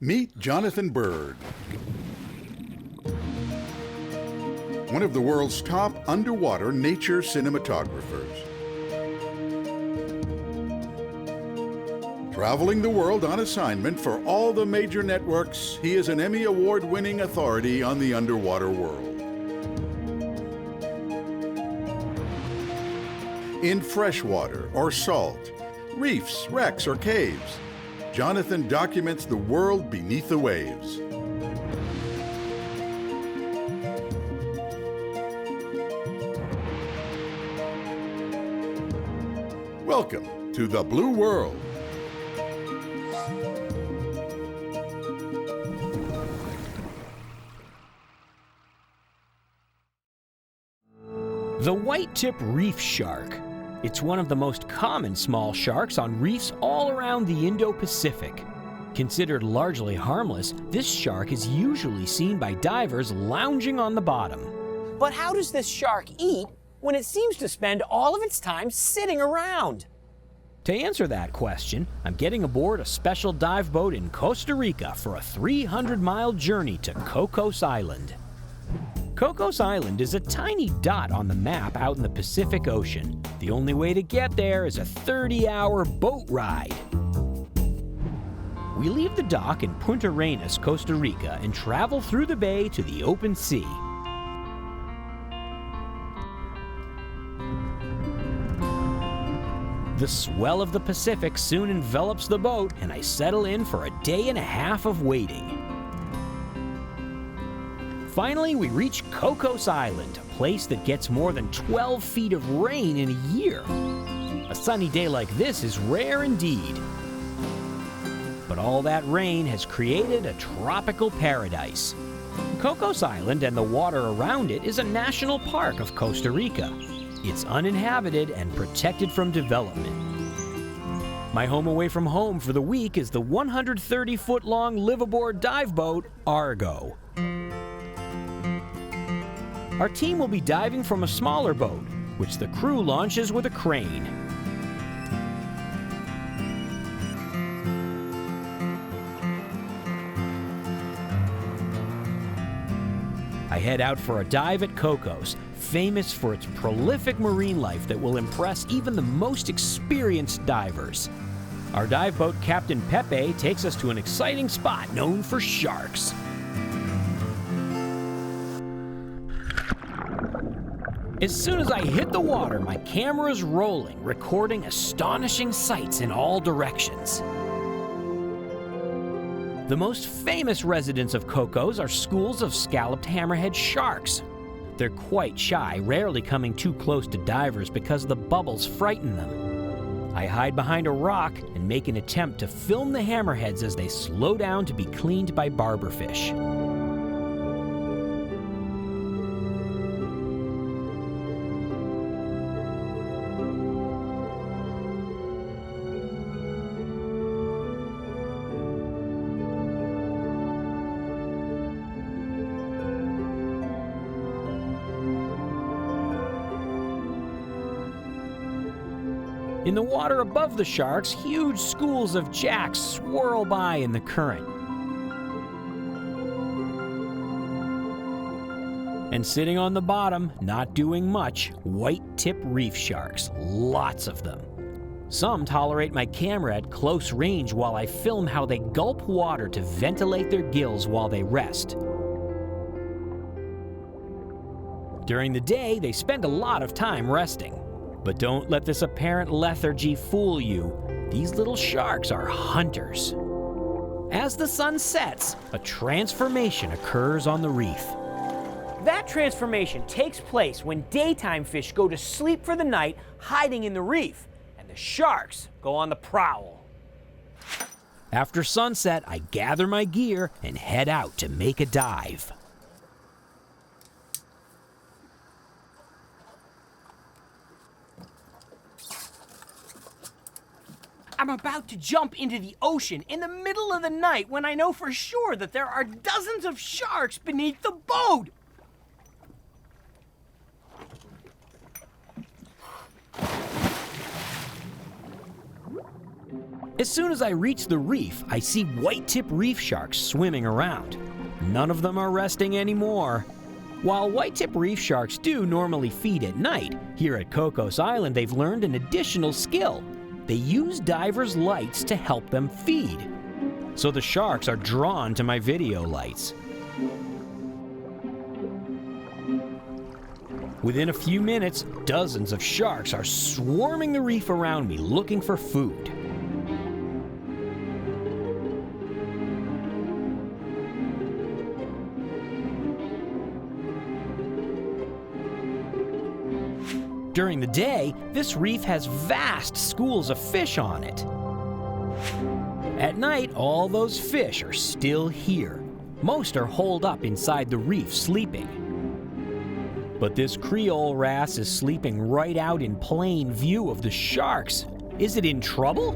Meet Jonathan Bird, one of the world's top underwater nature cinematographers. Traveling the world on assignment for all the major networks, he is an Emmy Award-winning authority on the underwater world. In freshwater or salt, reefs, wrecks, or caves, Jonathan documents the world beneath the waves. Welcome to the Blue World. The white-tip reef shark. It's one of the most common small sharks on reefs all around the Indo-Pacific. Considered largely harmless, this shark is usually seen by divers lounging on the bottom. But how does this shark eat when it seems to spend all of its time sitting around? To answer that question, I'm getting aboard a special dive boat in Costa Rica for a 300-mile journey to Cocos Island. Cocos Island is a tiny dot on the map out in the Pacific Ocean. The only way to get there is a 30-hour boat ride. We leave the dock in Punta Arenas, Costa Rica, and travel through the bay to the open sea. The swell of the Pacific soon envelops the boat, and I settle in for a day and a half of waiting. Finally, we reach Cocos Island, a place that gets more than 12 feet of rain in a year. A sunny day like this is rare indeed. But all that rain has created a tropical paradise. Cocos Island and the water around it is a national park of Costa Rica. It's uninhabited and protected from development. My home away from home for the week is the 130-foot-long liveaboard dive boat, Argo. Our team will be diving from a smaller boat, which the crew launches with a crane. I head out for a dive at Cocos, famous for its prolific marine life that will impress even the most experienced divers. Our dive boat captain Pepe takes us to an exciting spot known for sharks. As soon as I hit the water, my camera's rolling, recording astonishing sights in all directions. The most famous residents of Cocos are schools of scalloped hammerhead sharks. They're quite shy, rarely coming too close to divers because the bubbles frighten them. I hide behind a rock and make an attempt to film the hammerheads as they slow down to be cleaned by barberfish. In the water above the sharks, huge schools of jacks swirl by in the current. And sitting on the bottom, not doing much, white-tip reef sharks, lots of them. Some tolerate my camera at close range while I film how they gulp water to ventilate their gills while they rest. During the day, they spend a lot of time resting. But don't let this apparent lethargy fool you. These little sharks are hunters. As the sun sets, a transformation occurs on the reef. That transformation takes place when daytime fish go to sleep for the night, hiding in the reef, and the sharks go on the prowl. After sunset, I gather my gear and head out to make a dive. I'm about to jump into the ocean in the middle of the night when I know for sure that there are dozens of sharks beneath the boat. As soon as I reach the reef, I see white-tip reef sharks swimming around. None of them are resting anymore. While white-tip reef sharks do normally feed at night, here at Cocos Island they've learned an additional skill. They use divers' lights to help them feed. So the sharks are drawn to my video lights. Within a few minutes, dozens of sharks are swarming the reef around me looking for food. During the day, this reef has vast schools of fish on it. At night, all those fish are still here. Most are holed up inside the reef sleeping. But this Creole wrasse is sleeping right out in plain view of the sharks. Is it in trouble?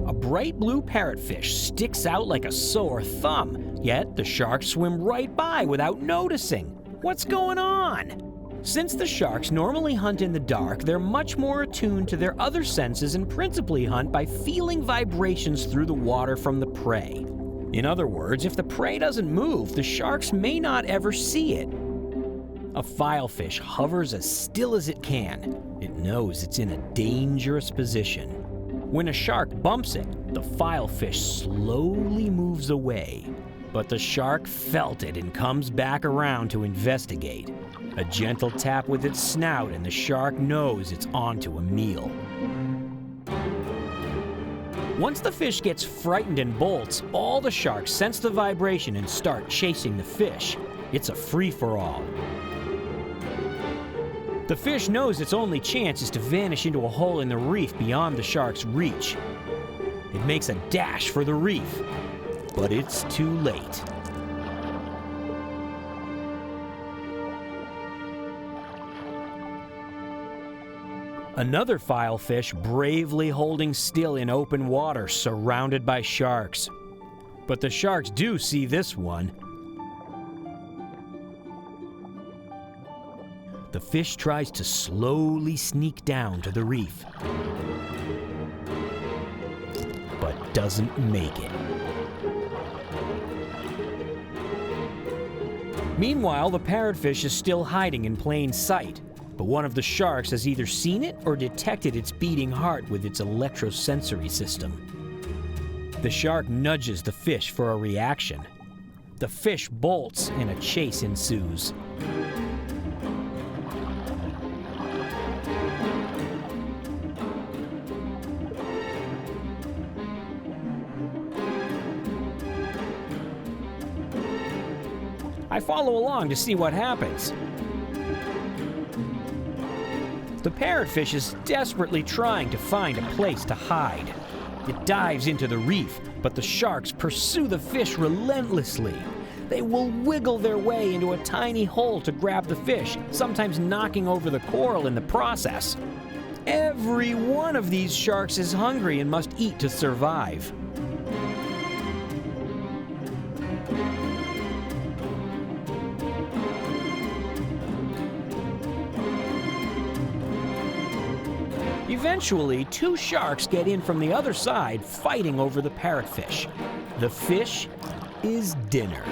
A bright blue parrotfish sticks out like a sore thumb, yet the sharks swim right by without noticing. What's going on? Since the sharks normally hunt in the dark, they're much more attuned to their other senses and principally hunt by feeling vibrations through the water from the prey. In other words, if the prey doesn't move, the sharks may not ever see it. A filefish hovers as still as it can. It knows it's in a dangerous position. When a shark bumps it, the filefish slowly moves away. But the shark felt it and comes back around to investigate. A gentle tap with its snout and the shark knows it's onto a meal. Once the fish gets frightened and bolts, all the sharks sense the vibration and start chasing the fish. It's a free-for-all. The fish knows its only chance is to vanish into a hole in the reef beyond the shark's reach. It makes a dash for the reef, but it's too late. Another filefish bravely holding still in open water, surrounded by sharks. But the sharks do see this one. The fish tries to slowly sneak down to the reef, but doesn't make it. Meanwhile, the parrotfish is still hiding in plain sight. But one of the sharks has either seen it or detected its beating heart with its electrosensory system. The shark nudges the fish for a reaction. The fish bolts and a chase ensues. I follow along to see what happens. The parrotfish is desperately trying to find a place to hide. It dives into the reef, but the sharks pursue the fish relentlessly. They will wiggle their way into a tiny hole to grab the fish, sometimes knocking over the coral in the process. Every one of these sharks is hungry and must eat to survive. Eventually, two sharks get in from the other side, fighting over the parrotfish. The fish is dinner.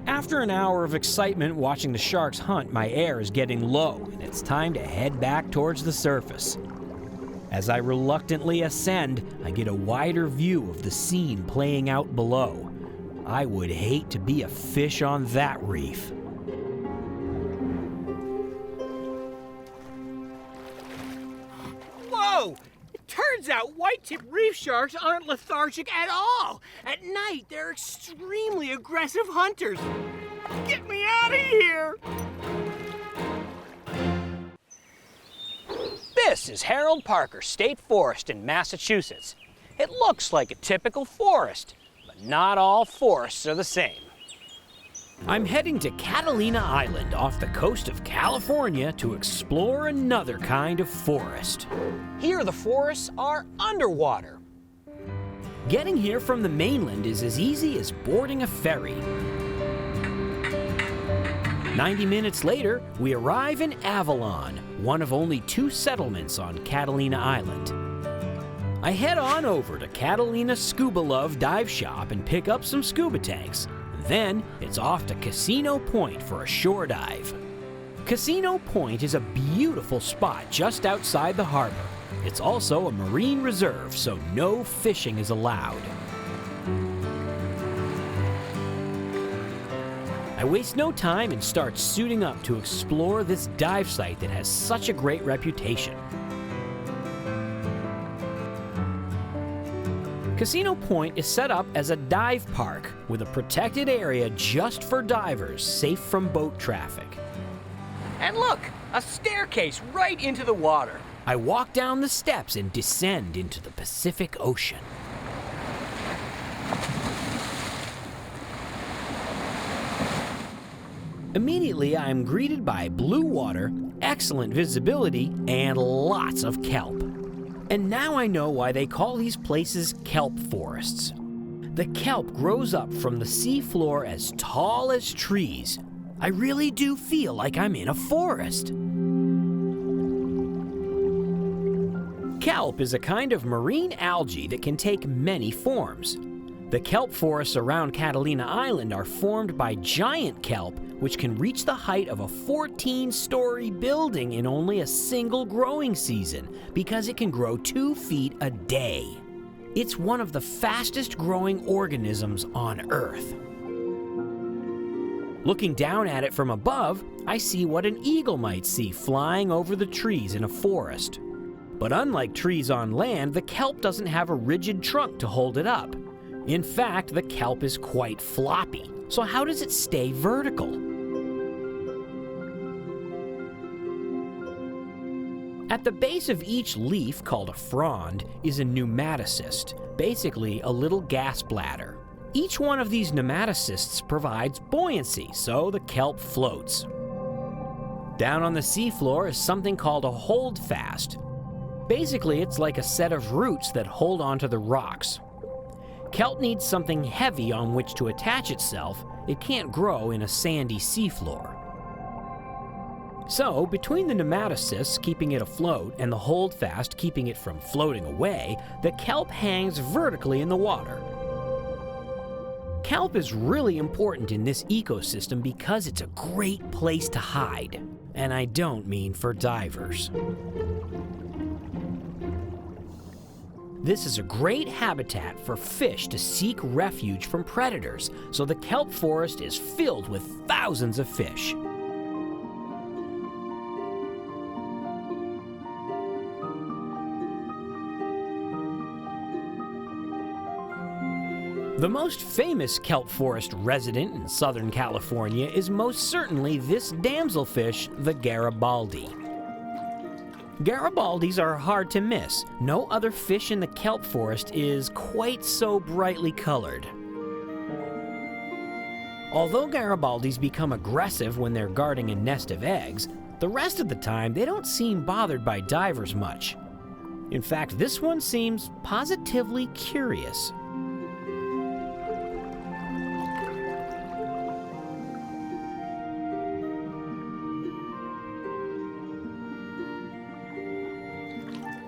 After an hour of excitement watching the sharks hunt, my air is getting low, and it's time to head back towards the surface. As I reluctantly ascend, I get a wider view of the scene playing out below. I would hate to be a fish on that reef. Whoa! It turns out white-tip reef sharks aren't lethargic at all. At night, they're extremely aggressive hunters. Get me out of here! This is Harold Parker State Forest in Massachusetts. It looks like a typical forest, but not all forests are the same. I'm heading to Catalina Island off the coast of California to explore another kind of forest. Here the forests are underwater. Getting here from the mainland is as easy as boarding a ferry. 90 minutes later, we arrive in Avalon, one of only 2 settlements on Catalina Island. I head on over to Catalina Scuba Love Dive Shop and pick up some scuba tanks. Then it's off to Casino Point for a shore dive. Casino Point is a beautiful spot just outside the harbor. It's also a marine reserve, so no fishing is allowed. I waste no time and start suiting up to explore this dive site that has such a great reputation. Casino Point is set up as a dive park with a protected area just for divers, safe from boat traffic. And look, a staircase right into the water. I walk down the steps and descend into the Pacific Ocean. Immediately, I am greeted by blue water, excellent visibility, and lots of kelp. And now I know why they call these places kelp forests. The kelp grows up from the seafloor as tall as trees. I really do feel like I'm in a forest. Kelp is a kind of marine algae that can take many forms. The kelp forests around Catalina Island are formed by giant kelp, which can reach the height of a 14-story building in only a single growing season because it can grow 2 feet a day. It's one of the fastest growing organisms on Earth. Looking down at it from above, I see what an eagle might see flying over the trees in a forest. But unlike trees on land, the kelp doesn't have a rigid trunk to hold it up. In fact, the kelp is quite floppy. So how does it stay vertical? At the base of each leaf, called a frond, is a pneumaticist, basically a little gas bladder. Each one of these pneumaticysts provides buoyancy, so the kelp floats. Down on the seafloor is something called a holdfast. Basically, it's like a set of roots that hold onto the rocks. Kelp needs something heavy on which to attach itself. It can't grow in a sandy seafloor. So, between the pneumaticysts keeping it afloat and the holdfast keeping it from floating away, the kelp hangs vertically in the water. Kelp is really important in this ecosystem because it's a great place to hide. And I don't mean for divers. This is a great habitat for fish to seek refuge from predators, so the kelp forest is filled with thousands of fish. The most famous kelp forest resident in Southern California is most certainly this damselfish, the Garibaldi. Garibaldis are hard to miss. No other fish in the kelp forest is quite so brightly colored. Although Garibaldis become aggressive when they're guarding a nest of eggs, the rest of the time they don't seem bothered by divers much. In fact, this one seems positively curious.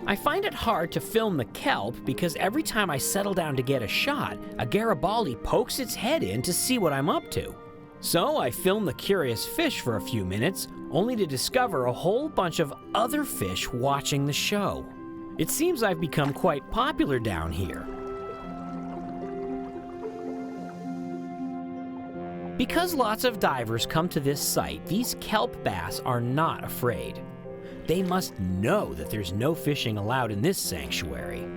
I find it hard to film the kelp because every time I settle down to get a shot, a Garibaldi pokes its head in to see what I'm up to. So I film the curious fish for a few minutes, only to discover a whole bunch of other fish watching the show. It seems I've become quite popular down here. Because lots of divers come to this site, these kelp bass are not afraid. They must know that there's no fishing allowed in this sanctuary.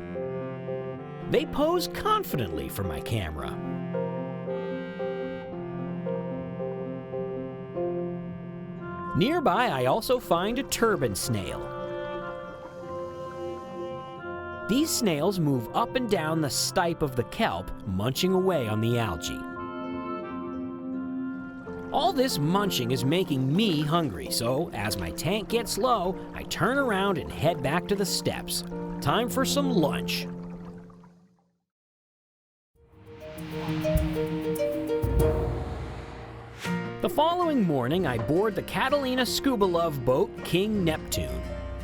They pose confidently for my camera. Nearby, I also find a turban snail. These snails move up and down the stipe of the kelp, munching away on the algae. All this munching is making me hungry, so as my tank gets low, I turn around and head back to the steps. Time for some lunch. The following morning, I board the Catalina scuba love boat, King Neptune.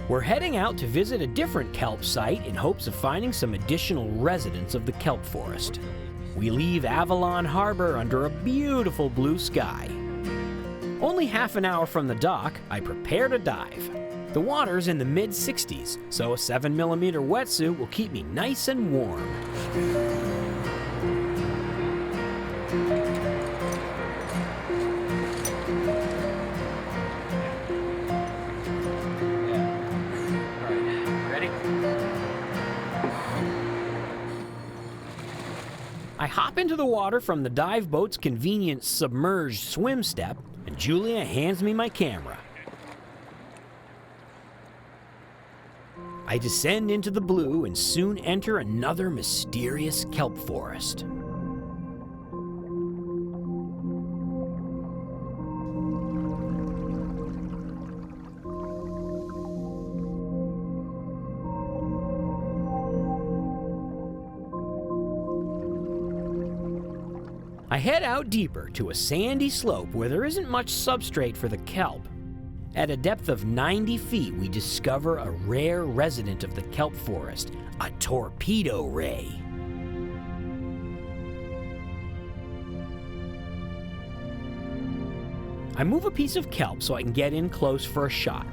We're heading out to visit a different kelp site in hopes of finding some additional residents of the kelp forest. We leave Avalon Harbor under a beautiful blue sky. Only half an hour from the dock, I prepare to dive. The water's in the mid-60s, so a 7mm wetsuit will keep me nice and warm. I hop into the water from the dive boat's convenient submerged swim step, and Julia hands me my camera. I descend into the blue and soon enter another mysterious kelp forest. I head out deeper to a sandy slope where there isn't much substrate for the kelp. At a depth of 90 feet, we discover a rare resident of the kelp forest, a torpedo ray. I move a piece of kelp so I can get in close for a shot.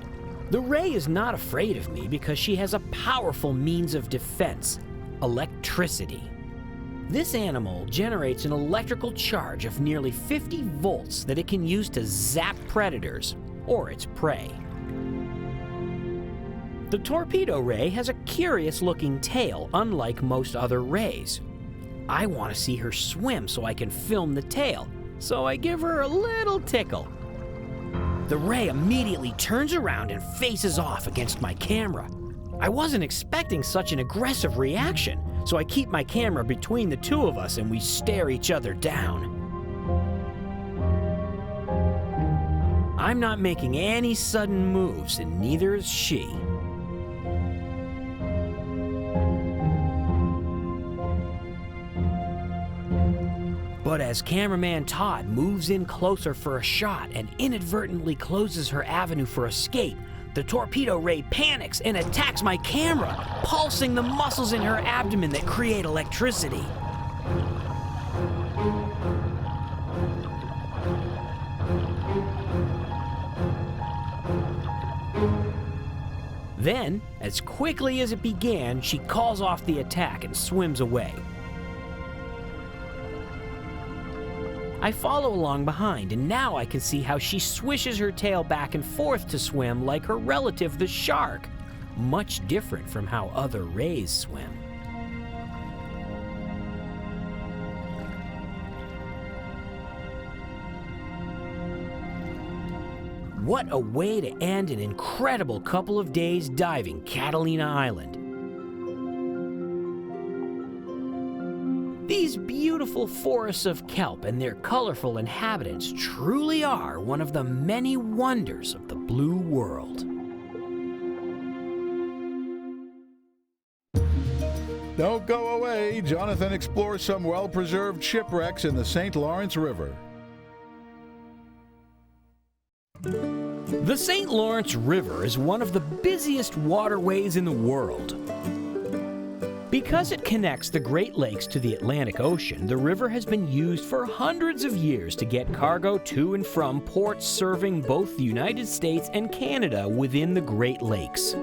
The ray is not afraid of me because she has a powerful means of defense: electricity. This animal generates an electrical charge of nearly 50 volts that it can use to zap predators or its prey. The torpedo ray has a curious-looking tail, unlike most other rays. I want to see her swim so I can film the tail, so I give her a little tickle. The ray immediately turns around and faces off against my camera. I wasn't expecting such an aggressive reaction, so I keep my camera between the two of us and we stare each other down. I'm not making any sudden moves, and neither is she. But as cameraman Todd moves in closer for a shot and inadvertently closes her avenue for escape, the torpedo ray panics and attacks my camera, pulsing the muscles in her abdomen that create electricity. Then, as quickly as it began, she calls off the attack and swims away. I follow along behind, and now I can see how she swishes her tail back and forth to swim like her relative, the shark. Much different from how other rays swim. What a way to end an incredible couple of days diving Catalina Island. These beautiful forests of kelp and their colorful inhabitants truly are one of the many wonders of the blue world. Don't go away. Jonathan explores some well-preserved shipwrecks in the St. Lawrence River. The St. Lawrence River is one of the busiest waterways in the world. Because it connects the Great Lakes to the Atlantic Ocean, the river has been used for hundreds of years to get cargo to and from ports serving both the United States and Canada within the Great Lakes.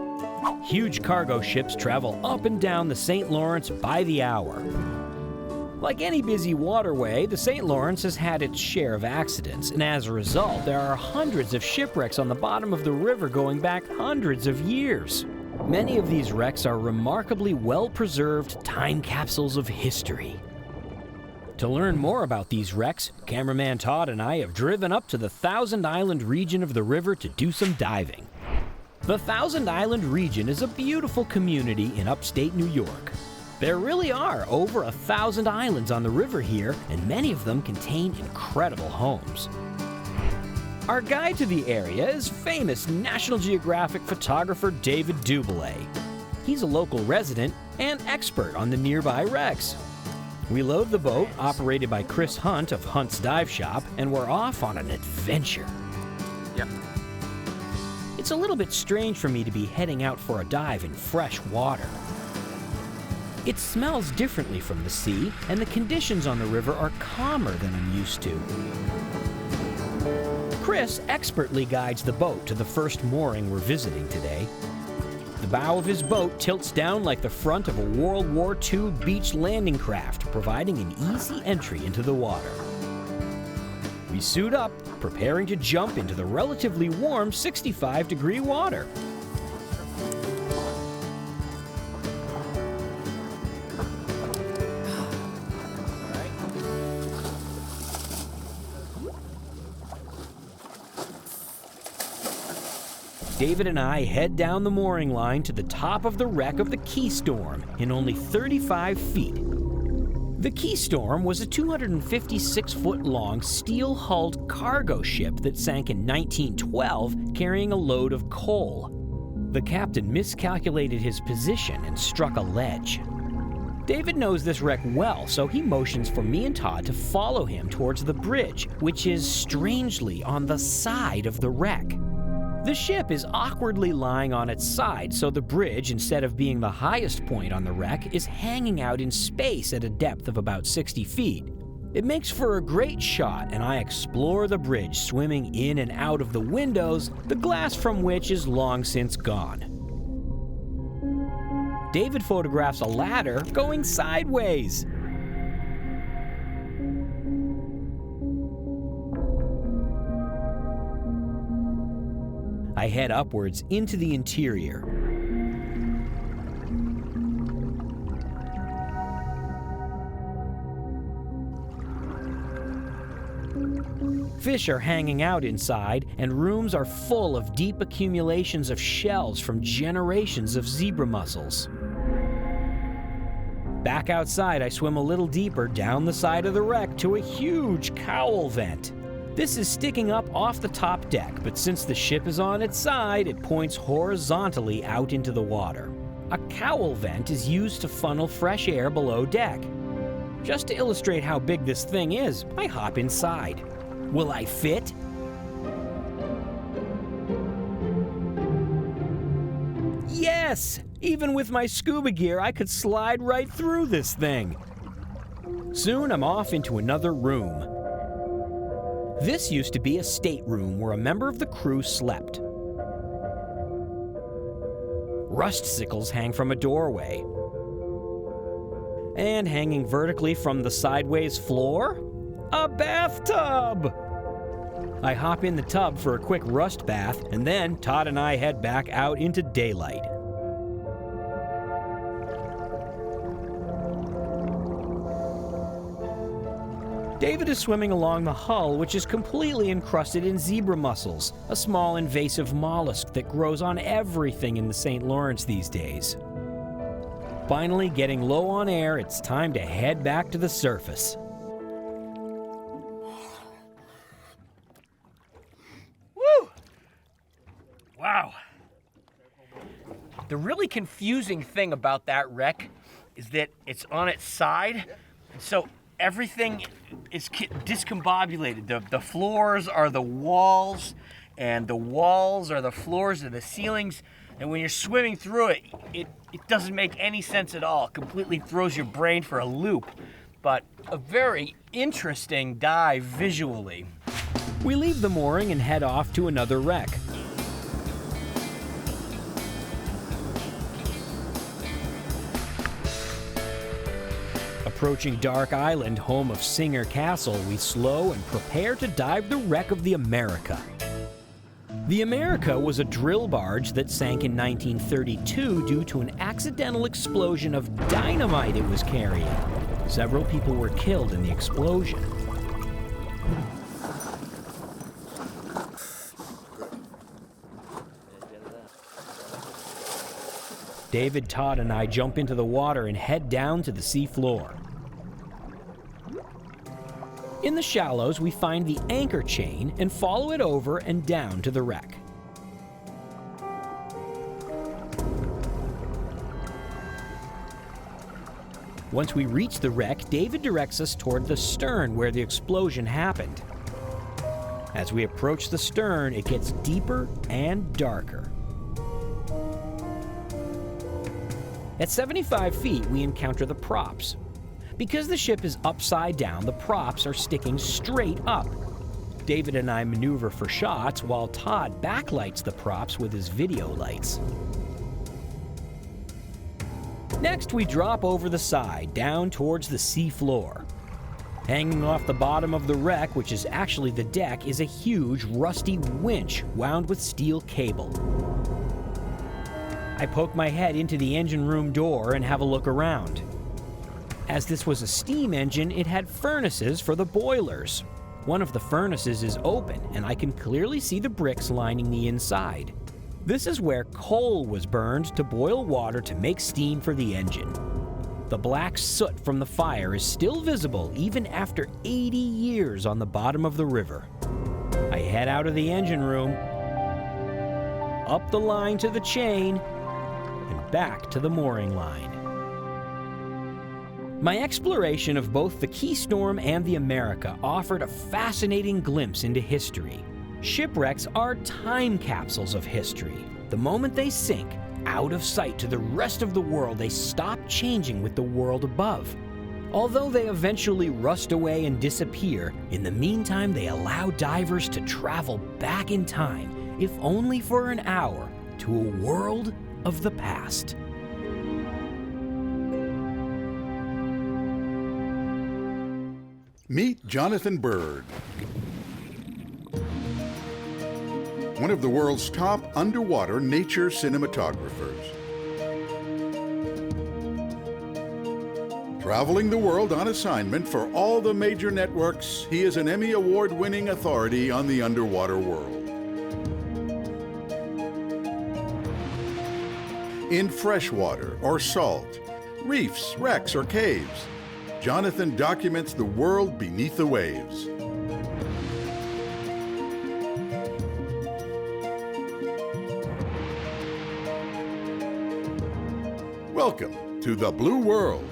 Huge cargo ships travel up and down the St. Lawrence by the hour. Like any busy waterway, the St. Lawrence has had its share of accidents, and as a result, there are hundreds of shipwrecks on the bottom of the river going back hundreds of years. Many of these wrecks are remarkably well-preserved time capsules of history. To learn more about these wrecks, cameraman Todd and I have driven up to the Thousand Island region of the river to do some diving. The Thousand Island region is a beautiful community in upstate New York. There really are over 1,000 islands on the river here, and many of them contain incredible homes. Our guide to the area is famous National Geographic photographer David Duboulet. He's a local resident and expert on the nearby wrecks. We load the boat, operated by Chris Hunt of Hunt's Dive Shop, and we're off on an adventure. Yep. It's a little bit strange for me to be heading out for a dive in fresh water. It smells differently from the sea, and the conditions on the river are calmer than I'm used to. Chris expertly guides the boat to the first mooring we're visiting today. The bow of his boat tilts down like the front of a World War II beach landing craft, providing an easy entry into the water. We suit up, preparing to jump into the relatively warm 65-degree water. David and I head down the mooring line to the top of the wreck of the Keystorm in only 35 feet. The Keystorm was a 256-foot-long steel-hulled cargo ship that sank in 1912 carrying a load of coal. The captain miscalculated his position and struck a ledge. David knows this wreck well, so he motions for me and Todd to follow him towards the bridge, which is strangely on the side of the wreck. The ship is awkwardly lying on its side, so the bridge, instead of being the highest point on the wreck, is hanging out in space at a depth of about 60 feet. It makes for a great shot, and I explore the bridge, swimming in and out of the windows, the glass from which is long since gone. David photographs a ladder going sideways. I head upwards into the interior. Fish are hanging out inside, and rooms are full of deep accumulations of shells from generations of zebra mussels. Back outside, I swim a little deeper down the side of the wreck to a huge cowl vent. This is sticking up off the top deck, but since the ship is on its side, it points horizontally out into the water. A cowl vent is used to funnel fresh air below deck. Just to illustrate how big this thing is, I hop inside. Will I fit? Yes! Even with my scuba gear, I could slide right through this thing. Soon I'm off into another room. This used to be a stateroom where a member of the crew slept. Rust sickles hang from a doorway. And hanging vertically from the sideways floor, a bathtub! I hop in the tub for a quick rust bath, and then Todd and I head back out into daylight. David is swimming along the hull, which is completely encrusted in zebra mussels, a small invasive mollusk that grows on everything in the St. Lawrence these days. Finally, getting low on air, it's time to head back to the surface. Woo! Wow. The really confusing thing about that wreck is that it's on its side, and so everything is discombobulated. The floors are the walls, and the walls are the floors of the ceilings. And when you're swimming through it, it doesn't make any sense at all. It completely throws your brain for a loop. But a very interesting dive visually. We leave the mooring and head off to another wreck. Approaching Dark Island, home of Singer Castle, we slow and prepare to dive the wreck of the America. The America was a drill barge that sank in 1932 due to an accidental explosion of dynamite it was carrying. Several people were killed in the explosion. David, Todd, and I jump into the water and head down to the sea floor. In the shallows, we find the anchor chain and follow it over and down to the wreck. Once we reach the wreck, David directs us toward the stern where the explosion happened. As we approach the stern, it gets deeper and darker. At 75 feet, we encounter the props. Because the ship is upside down, the props are sticking straight up. David and I maneuver for shots while Todd backlights the props with his video lights. Next, we drop over the side, down towards the sea floor. Hanging off the bottom of the wreck, which is actually the deck, is a huge, rusty winch wound with steel cable. I poke my head into the engine room door and have a look around. As this was a steam engine, it had furnaces for the boilers. One of the furnaces is open, and I can clearly see the bricks lining the inside. This is where coal was burned to boil water to make steam for the engine. The black soot from the fire is still visible even after 80 years on the bottom of the river. I head out of the engine room, up the line to the chain, and back to the mooring line. My exploration of both the Keystorm and the America offered a fascinating glimpse into history. Shipwrecks are time capsules of history. The moment they sink, out of sight to the rest of the world, they stop changing with the world above. Although they eventually rust away and disappear, in the meantime they allow divers to travel back in time, if only for an hour, to a world of the past. Meet Jonathan Bird, one of the world's top underwater nature cinematographers. Traveling the world on assignment for all the major networks, he is an Emmy Award-winning authority on the underwater world. In freshwater or salt, reefs, wrecks, or caves, Jonathan documents the world beneath the waves. Welcome to the Blue World.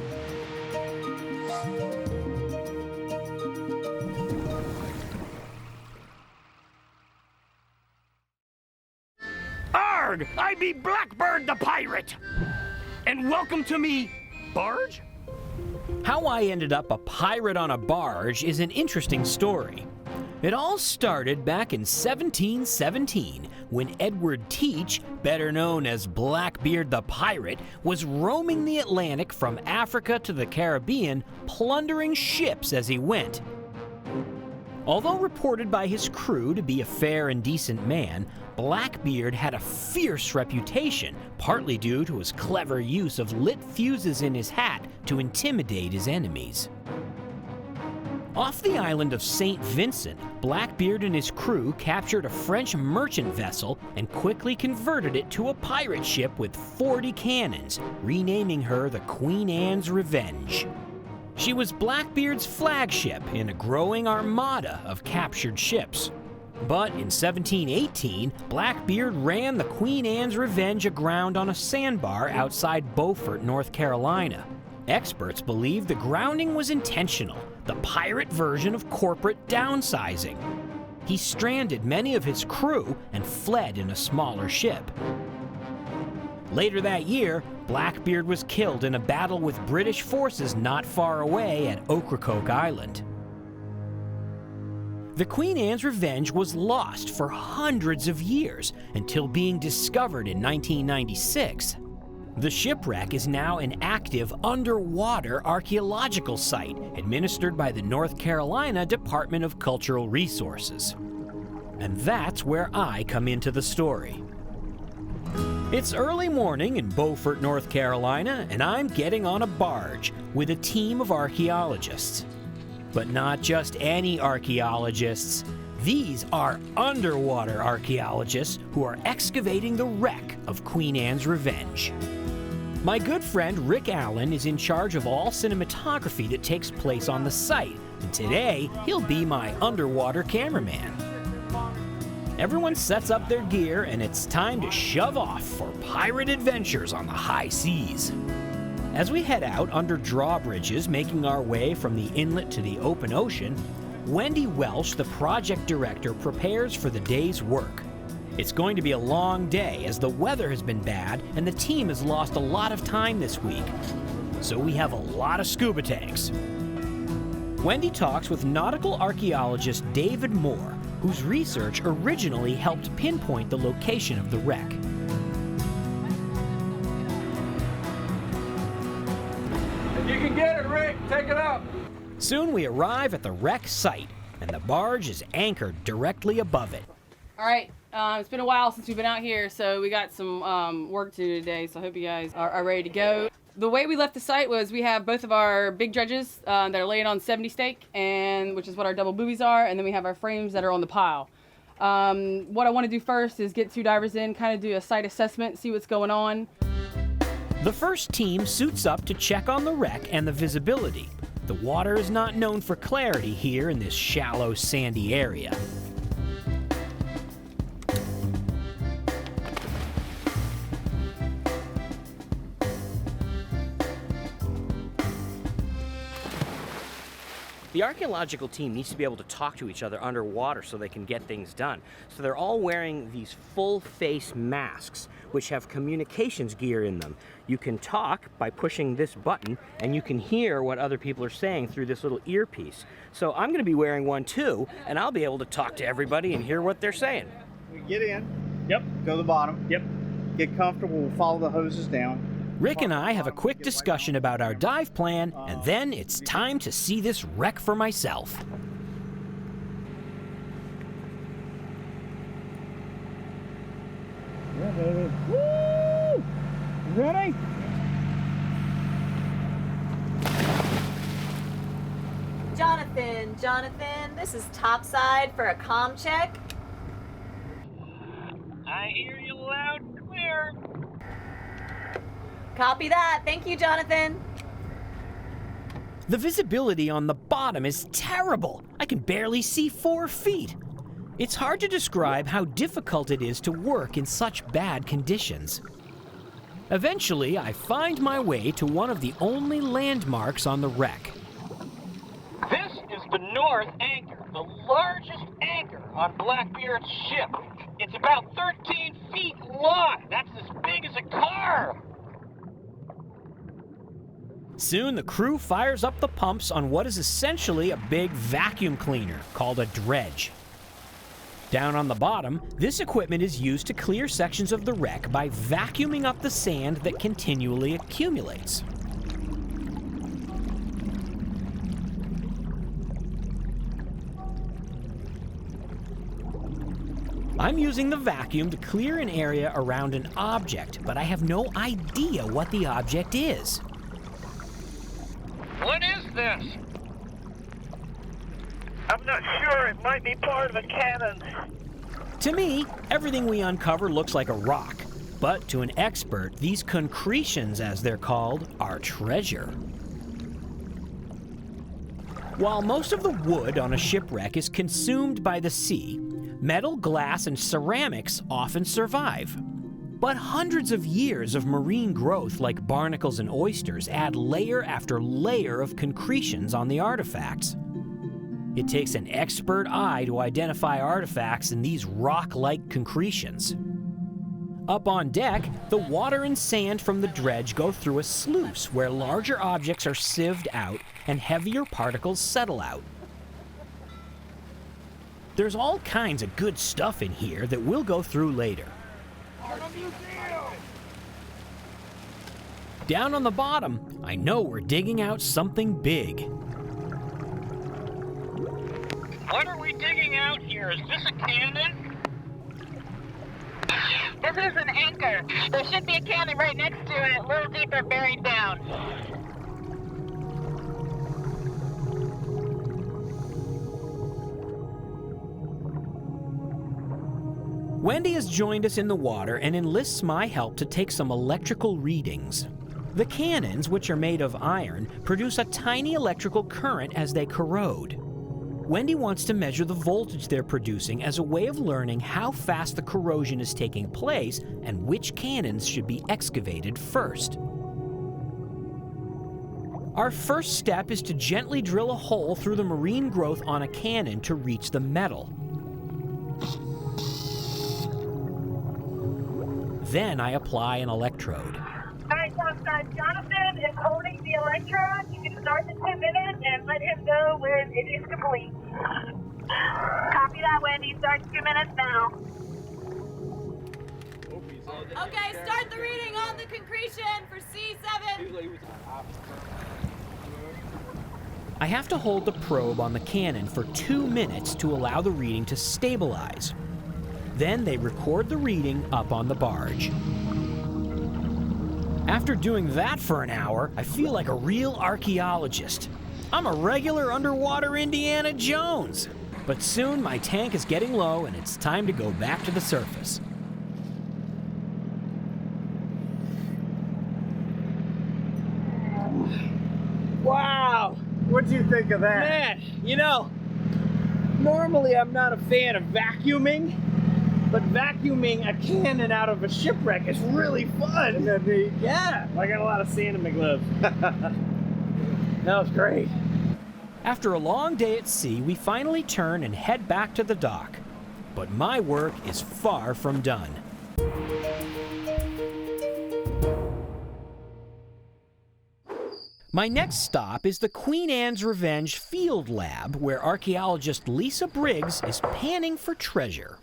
Arg! I be Blackbird the pirate! And welcome to me, barge? How I ended up a pirate on a barge is an interesting story. It all started back in 1717 when Edward Teach, better known as Blackbeard the Pirate, was roaming the Atlantic from Africa to the Caribbean, plundering ships as he went. Although reported by his crew to be a fair and decent man, Blackbeard had a fierce reputation, partly due to his clever use of lit fuses in his hat to intimidate his enemies. Off the island of St. Vincent, Blackbeard and his crew captured a French merchant vessel and quickly converted it to a pirate ship with 40 cannons, renaming her the Queen Anne's Revenge. She was Blackbeard's flagship in a growing armada of captured ships. But in 1718, Blackbeard ran the Queen Anne's Revenge aground on a sandbar outside Beaufort, North Carolina. Experts believe the grounding was intentional, the pirate version of corporate downsizing. He stranded many of his crew and fled in a smaller ship. Later that year, Blackbeard was killed in a battle with British forces not far away at Ocracoke Island. The Queen Anne's Revenge was lost for hundreds of years until being discovered in 1996. The shipwreck is now an active underwater archaeological site administered by the North Carolina Department of Cultural Resources. And that's where I come into the story. It's early morning in Beaufort, North Carolina, and I'm getting on a barge with a team of archaeologists. But not just any archaeologists. These are underwater archaeologists who are excavating the wreck of Queen Anne's Revenge. My good friend Rick Allen is in charge of all cinematography that takes place on the site, and today he'll be my underwater cameraman. Everyone sets up their gear, and it's time to shove off for pirate adventures on the high seas. As we head out under drawbridges, making our way from the inlet to the open ocean, Wendy Welsh, the project director, prepares for the day's work. It's going to be a long day as the weather has been bad and the team has lost a lot of time this week. So we have a lot of scuba tanks. Wendy talks with nautical archaeologist David Moore, whose research originally helped pinpoint the location of the wreck. If you can get it, Rick, take it up. Soon we arrive at the wreck site, and the barge is anchored directly above it. All right, it's been a while since we've been out here, so we got some work to do today, so I hope you guys are ready to go. The way we left the site was we have both of our big dredges that are laying on 70 stake, and which is what our double buoys are, and then we have our frames that are on the pile. What I want to do first is get two divers in, kind of do a site assessment, see what's going on. The first team suits up to check on the wreck and the visibility. The water is not known for clarity here in this shallow, sandy area. The archaeological team needs to be able to talk to each other underwater so they can get things done. So they're all wearing these full-face masks, which have communications gear in them. You can talk by pushing this button, and you can hear what other people are saying through this little earpiece. So I'm going to be wearing one too, and I'll be able to talk to everybody and hear what they're saying. Get in. Yep. Go to the bottom. Yep. Get comfortable. We'll follow the hoses down. Rick and I have a quick discussion about our dive plan, and then it's time to see this wreck for myself. Yeah, baby. Woo! Ready? Jonathan, this is topside for a comm check. I hear you loud and clear. Copy that. Thank you, Jonathan. The visibility on the bottom is terrible. I can barely see 4 feet. It's hard to describe how difficult it is to work in such bad conditions. Eventually, I find my way to one of the only landmarks on the wreck. This is the North Anchor, the largest anchor on Blackbeard's ship. It's about 13 feet long. That's as big as a car. Soon, the crew fires up the pumps on what is essentially a big vacuum cleaner called a dredge. Down on the bottom, this equipment is used to clear sections of the wreck by vacuuming up the sand that continually accumulates. I'm using the vacuum to clear an area around an object, but I have no idea what the object is. What is this? I'm not sure. It might be part of a cannon. To me, everything we uncover looks like a rock, but to an expert, these concretions, as they're called, are treasure. While most of the wood on a shipwreck is consumed by the sea, metal, glass, and ceramics often survive. But hundreds of years of marine growth like barnacles and oysters add layer after layer of concretions on the artifacts. It takes an expert eye to identify artifacts in these rock-like concretions. Up on deck, the water and sand from the dredge go through a sluice where larger objects are sieved out and heavier particles settle out. There's all kinds of good stuff in here that we'll go through later. Down on the bottom, I know we're digging out something big. What are we digging out here? Is this a cannon? This is an anchor. There should be a cannon right next to it, a little deeper buried down. Wendy has joined us in the water and enlists my help to take some electrical readings. The cannons, which are made of iron, produce a tiny electrical current as they corrode. Wendy wants to measure the voltage they're producing as a way of learning how fast the corrosion is taking place and which cannons should be excavated first. Our first step is to gently drill a hole through the marine growth on a cannon to reach the metal. Then I apply an electrode. All right, so Jonathan is holding the electrode. You can start the 2 minutes and let him know when it is complete. Copy that, Wendy. Start 2 minutes now. Okay, start the reading on the concretion for C7. I have to hold the probe on the cannon for 2 minutes to allow the reading to stabilize. Then they record the reading up on the barge. After doing that for an hour, I feel like a real archaeologist. I'm a regular underwater Indiana Jones. But soon my tank is getting low and it's time to go back to the surface. Wow! What'd you think of that? Man, you know, normally I'm not a fan of vacuuming, but vacuuming a cannon out of a shipwreck is really fun. Isn't that neat? Yeah, I got a lot of sand in my gloves. That was great. After a long day at sea, we finally turn and head back to the dock. But my work is far from done. My next stop is the Queen Anne's Revenge Field Lab, where archaeologist Lisa Briggs is panning for treasure.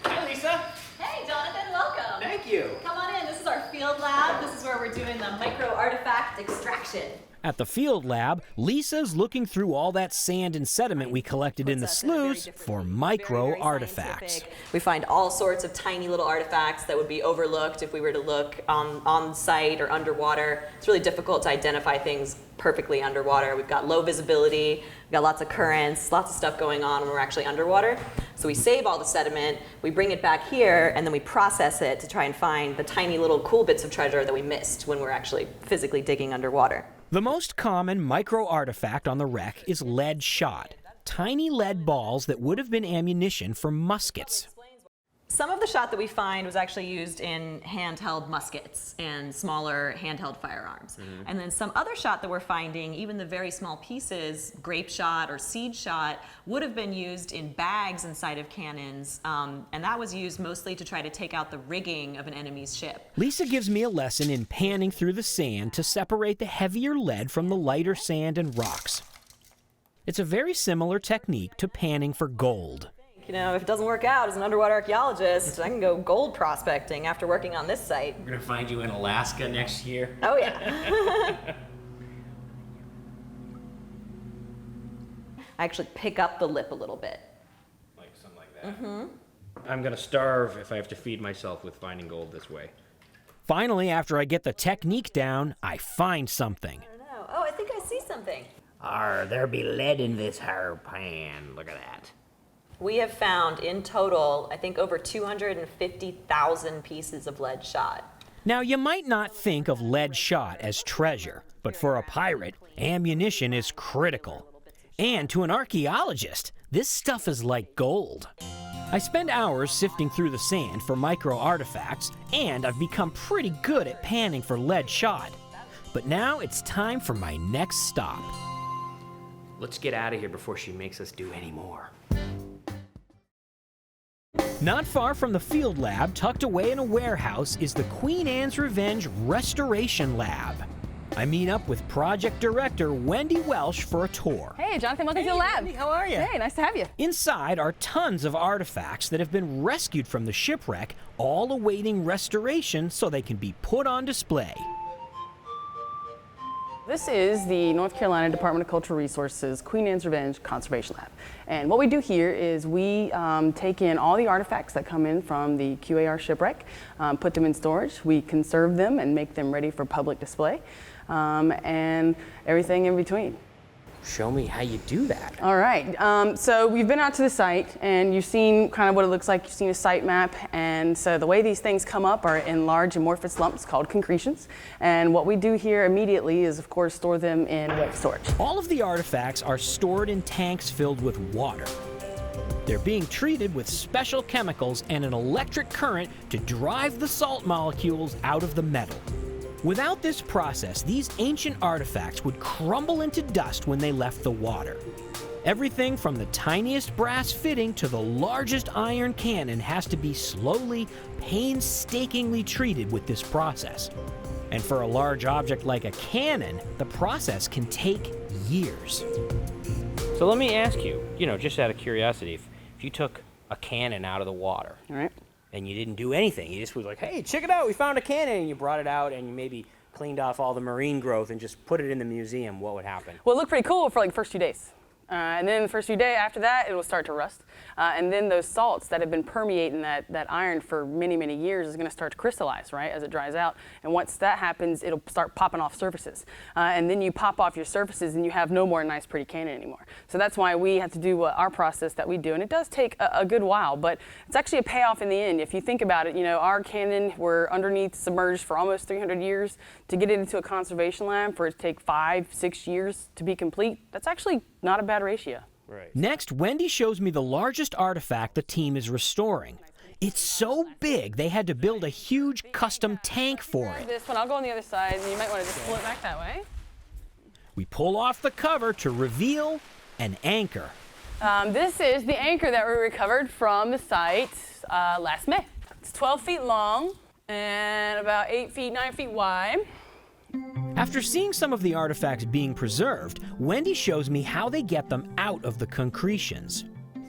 Hi, Lisa. Hey, Jonathan, welcome. Thank you. Come on in. This is our field lab. This is where we're doing the micro artifact extraction. At the field lab, Lisa's looking through all that sand and sediment we collected in the sloughs for micro artifacts. We find all sorts of tiny little artifacts that would be overlooked if we were to look on site or underwater. It's really difficult to identify things perfectly underwater. We've got low visibility, we've got lots of currents, lots of stuff going on when we're actually underwater. So we save all the sediment, we bring it back here, and then we process it to try and find the tiny little cool bits of treasure that we missed when we're actually physically digging underwater. The most common micro artifact on the wreck is lead shot, tiny lead balls that would have been ammunition for muskets. Some of the shot that we find was actually used in handheld muskets and smaller handheld firearms. And then some other shot that we're finding, even the very small pieces, grape shot or seed shot, would have been used in bags inside of cannons, and that was used mostly to try to take out the rigging of an enemy's ship. Lisa gives me a lesson in panning through the sand to separate the heavier lead from the lighter sand and rocks. It's a very similar technique to panning for gold. You know, if it doesn't work out as an underwater archaeologist, I can go gold prospecting after working on this site. We're gonna find you in Alaska next year. Oh yeah. I actually pick up the lip a little bit. Like something like that. I'm gonna starve if I have to feed myself with finding gold this way. Finally, after I get the technique down, I find something. I don't know. Oh, I think I see something. There be lead in this here pan. Look at that. We have found in total, I think, over 250,000 pieces of lead shot. Now, you might not think of lead shot as treasure, but for a pirate, ammunition is critical. And to an archaeologist, this stuff is like gold. I spend hours sifting through the sand for micro artifacts, and I've become pretty good at panning for lead shot. But now it's time for my next stop. Let's get out of here before she makes us do any more. Not far from the field lab, tucked away in a warehouse, is the Queen Anne's Revenge Restoration Lab. I meet up with project director Wendy Welsh for a tour. Hey, Jonathan, welcome to the lab. Wendy, how are you? Hey, nice to have you. Inside are tons of artifacts that have been rescued from the shipwreck, all awaiting restoration so they can be put on display. This is the North Carolina Department of Cultural Resources Queen Anne's Revenge Conservation Lab. And what we do here is we take in all the artifacts that come in from the QAR shipwreck, put them in storage, we conserve them and make them ready for public display, and everything in between. show me how you do that. All right, so we've been out to the site and you've seen kind of what it looks like. You've seen a site map, and so the way these things come up are in large amorphous lumps called concretions. And what we do here immediately is, of course, store them in wet storage. All of the artifacts are stored in tanks filled with water. They're being treated with special chemicals and an electric current to drive the salt molecules out of the metal. Without this process, these ancient artifacts would crumble into dust when they left the water. Everything from the tiniest brass fitting to the largest iron cannon has to be slowly, painstakingly treated with this process. And for a large object like a cannon, the process can take years. So let me ask you, just out of curiosity, if you took a cannon out of the water, All right. and you didn't do anything. You just was like, hey, check it out, we found a cannon, and you brought it out and you maybe cleaned off all the marine growth and just put it in the museum, what would happen? Well, it looked pretty cool for like the first 2 days. And then the first few days after that, it will start to rust. And then those salts that have been permeating that iron for many, many years is going to start to crystallize, right, as it dries out. And once that happens, it'll start popping off surfaces. And then you pop off your surfaces and you have no more nice, pretty cannon anymore. So that's why we have to do our process that we do. And it does take a good while, but it's actually a payoff in the end. If you think about it, our cannon were underneath submerged for almost 300 years. To get it into a conservation lab for it to take 5-6 years to be complete, that's actually not a bad ratio. Right. Next, Wendy shows me the largest artifact the team is restoring. It's so big, they had to build a huge custom tank for it. This one, I'll go on the other side, and you might want to just pull it back that way. We pull off the cover to reveal an anchor. This is the anchor that we recovered from the site last May. It's 12 feet long and about 9 feet wide. After seeing some of the artifacts being preserved, Wendy shows me how they get them out of the concretions.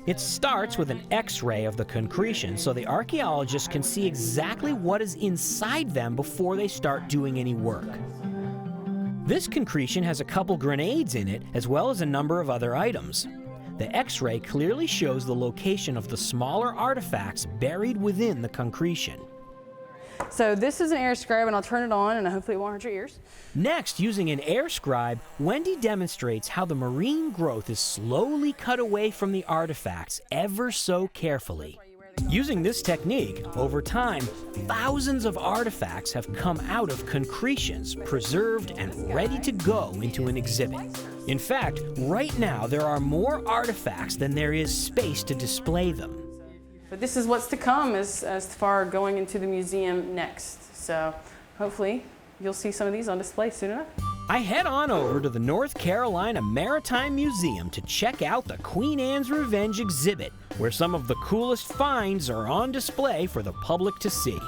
It starts with an X-ray of the concretion so the archaeologists can see exactly what is inside them before they start doing any work. This concretion has a couple grenades in it, as well as a number of other items. The X-ray clearly shows the location of the smaller artifacts buried within the concretion. So this is an air scribe, and I'll turn it on, and hopefully it won't hurt your ears. Next, using an air scribe, Wendy demonstrates how the marine growth is slowly cut away from the artifacts ever so carefully. Using this technique, over time, thousands of artifacts have come out of concretions, preserved and ready to go into an exhibit. In fact, right now there are more artifacts than there is space to display them. But this is what's to come as far going into the museum next. So hopefully you'll see some of these on display soon enough. I head on over to the North Carolina Maritime Museum to check out the Queen Anne's Revenge exhibit, where some of the coolest finds are on display for the public to see.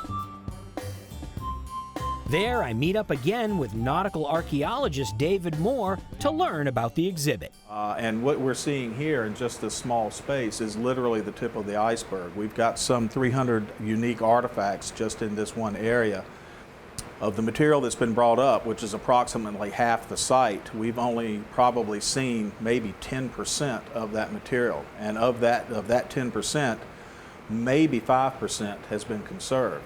There, I meet up again with nautical archaeologist David Moore to learn about the exhibit. And what we're seeing here in just this small space is literally the tip of the iceberg. We've got some 300 unique artifacts just in this one area. Of the material that's been brought up, which is approximately half the site, we've only probably seen maybe 10% of that material. And of that 10%, maybe 5% has been conserved.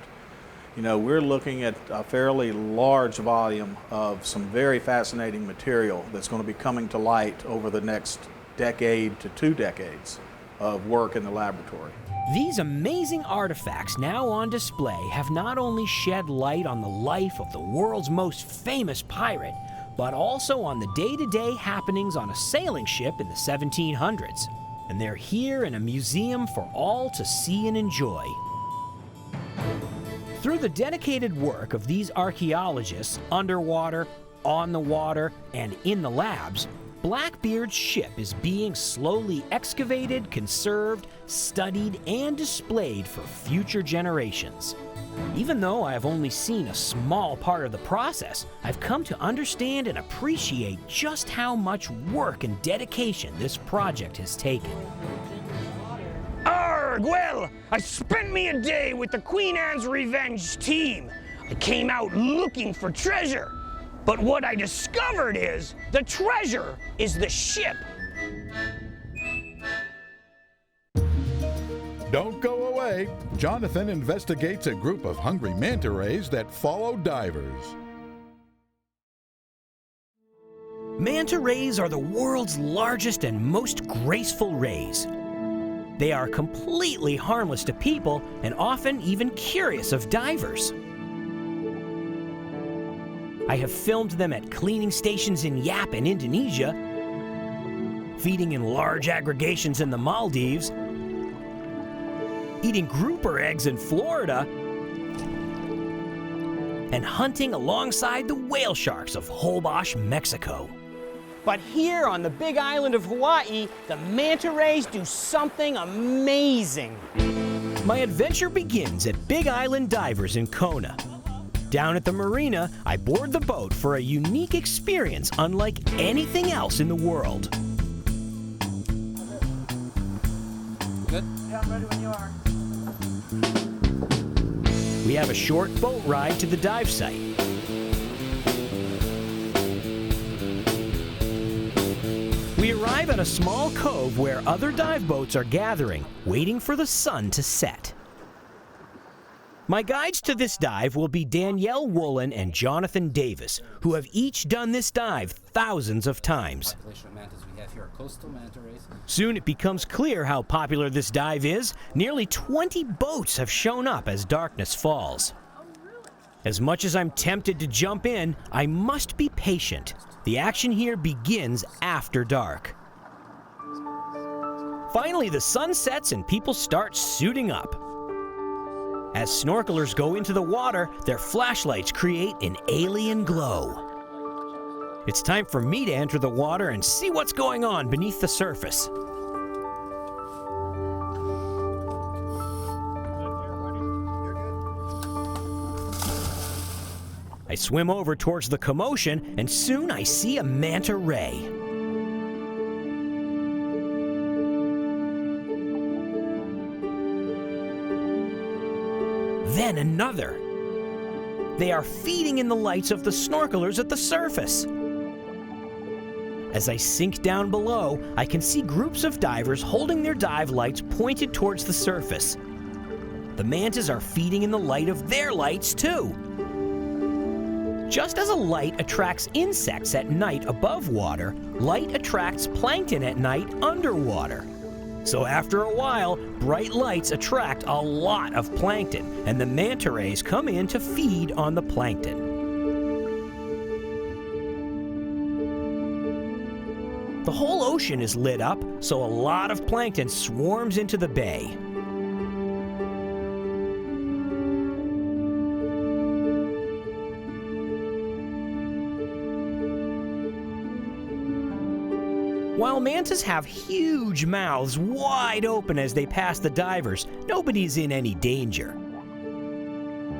We're looking at a fairly large volume of some very fascinating material that's going to be coming to light over the next decade to 2 decades of work in the laboratory. These amazing artifacts now on display have not only shed light on the life of the world's most famous pirate, but also on the day-to-day happenings on a sailing ship in the 1700s. And they're here in a museum for all to see and enjoy. Through the dedicated work of these archaeologists, underwater, on the water, and in the labs, Blackbeard's ship is being slowly excavated, conserved, studied, and displayed for future generations. Even though I have only seen a small part of the process, I've come to understand and appreciate just how much work and dedication this project has taken. Arrgh, well, I spent me a day with the Queen Anne's Revenge team. I came out looking for treasure. But what I discovered is the treasure is the ship. Don't go away. Jonathan investigates a group of hungry manta rays that follow divers. Manta rays are the world's largest and most graceful rays. They are completely harmless to people and often even curious of divers. I have filmed them at cleaning stations in Yap in Indonesia, feeding in large aggregations in the Maldives, eating grouper eggs in Florida, and hunting alongside the whale sharks of Holbox, Mexico. But here on the big island of Hawaii, the manta rays do something amazing. My adventure begins at Big Island Divers in Kona. Down at the marina, I board the boat for a unique experience unlike anything else in the world. Good? Yeah, I'm ready when you are. We have a short boat ride to the dive site. We arrive at a small cove where other dive boats are gathering, waiting for the sun to set. My guides to this dive will be Danielle Woolen and Jonathan Davis, who have each done this dive thousands of times. We have here are coastal manta rays. Soon it becomes clear how popular this dive is. Nearly 20 boats have shown up as darkness falls. As much as I'm tempted to jump in, I must be patient. The action here begins after dark. Finally, the sun sets and people start suiting up. As snorkelers go into the water, their flashlights create an alien glow. It's time for me to enter the water and see what's going on beneath the surface. I swim over towards the commotion, and soon I see a manta ray. Then another. They are feeding in the lights of the snorkelers at the surface. As I sink down below, I can see groups of divers holding their dive lights pointed towards the surface. The mantas are feeding in the light of their lights too. Just as a light attracts insects at night above water, light attracts plankton at night underwater. So after a while, bright lights attract a lot of plankton, and the manta rays come in to feed on the plankton. The whole ocean is lit up, so a lot of plankton swarms into the bay. While mantas have huge mouths wide open as they pass the divers, nobody's in any danger.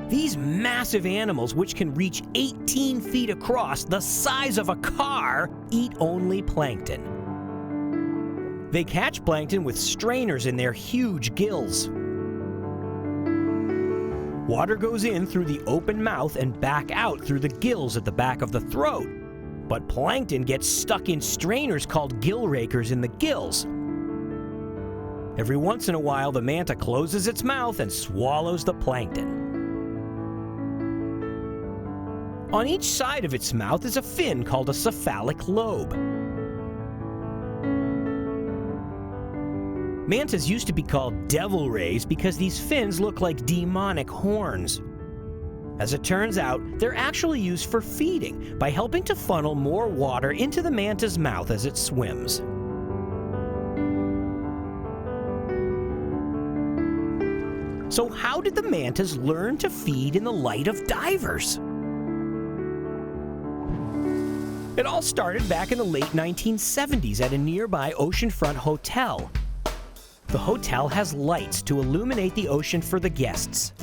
These massive animals, which can reach 18 feet across, the size of a car, eat only plankton. They catch plankton with strainers in their huge gills. Water goes in through the open mouth and back out through the gills at the back of the throat. But plankton gets stuck in strainers called gill rakers in the gills. Every once in a while, the manta closes its mouth and swallows the plankton. On each side of its mouth is a fin called a cephalic lobe. Mantas used to be called devil rays because these fins look like demonic horns. As it turns out, they're actually used for feeding by helping to funnel more water into the manta's mouth as it swims. So how did the mantas learn to feed in the light of divers? It all started back in the late 1970s at a nearby oceanfront hotel. The hotel has lights to illuminate the ocean for the guests.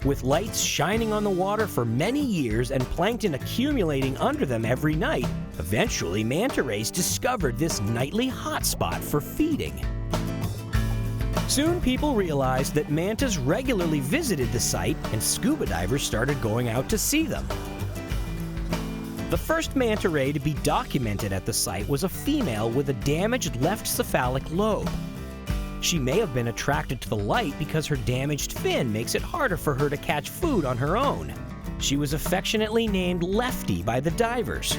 With lights shining on the water for many years and plankton accumulating under them every night, eventually manta rays discovered this nightly hotspot for feeding. Soon people realized that mantas regularly visited the site and scuba divers started going out to see them. The first manta ray to be documented at the site was a female with a damaged left cephalic lobe. She may have been attracted to the light because her damaged fin makes it harder for her to catch food on her own. She was affectionately named Lefty by the divers.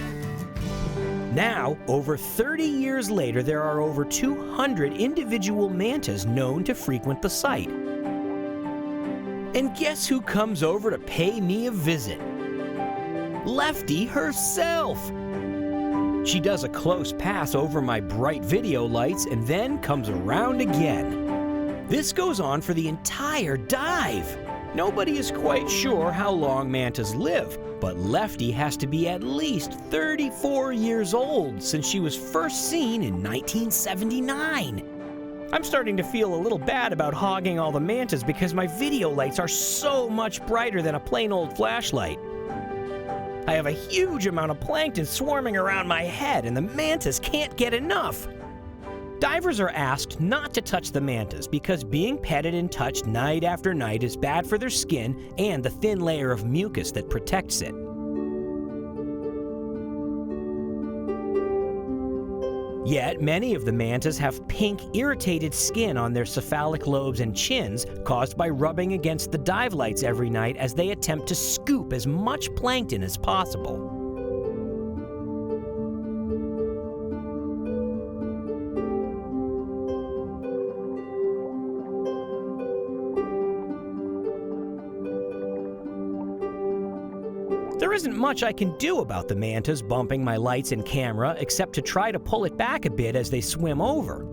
Now, over 30 years later, there are over 200 individual mantas known to frequent the site. And guess who comes over to pay me a visit? Lefty herself! She does a close pass over my bright video lights and then comes around again. This goes on for the entire dive. Nobody is quite sure how long mantas live, but Lefty has to be at least 34 years old since she was first seen in 1979. I'm starting to feel a little bad about hogging all the mantas because my video lights are so much brighter than a plain old flashlight. I have a huge amount of plankton swarming around my head and the mantas can't get enough. Divers are asked not to touch the mantas because being petted and touched night after night is bad for their skin and the thin layer of mucus that protects it. Yet, many of the mantas have pink, irritated skin on their cephalic lobes and chins caused by rubbing against the dive lights every night as they attempt to scoop as much plankton as possible. There isn't much I can do about the mantas bumping my lights and camera except to try to pull it back a bit as they swim over.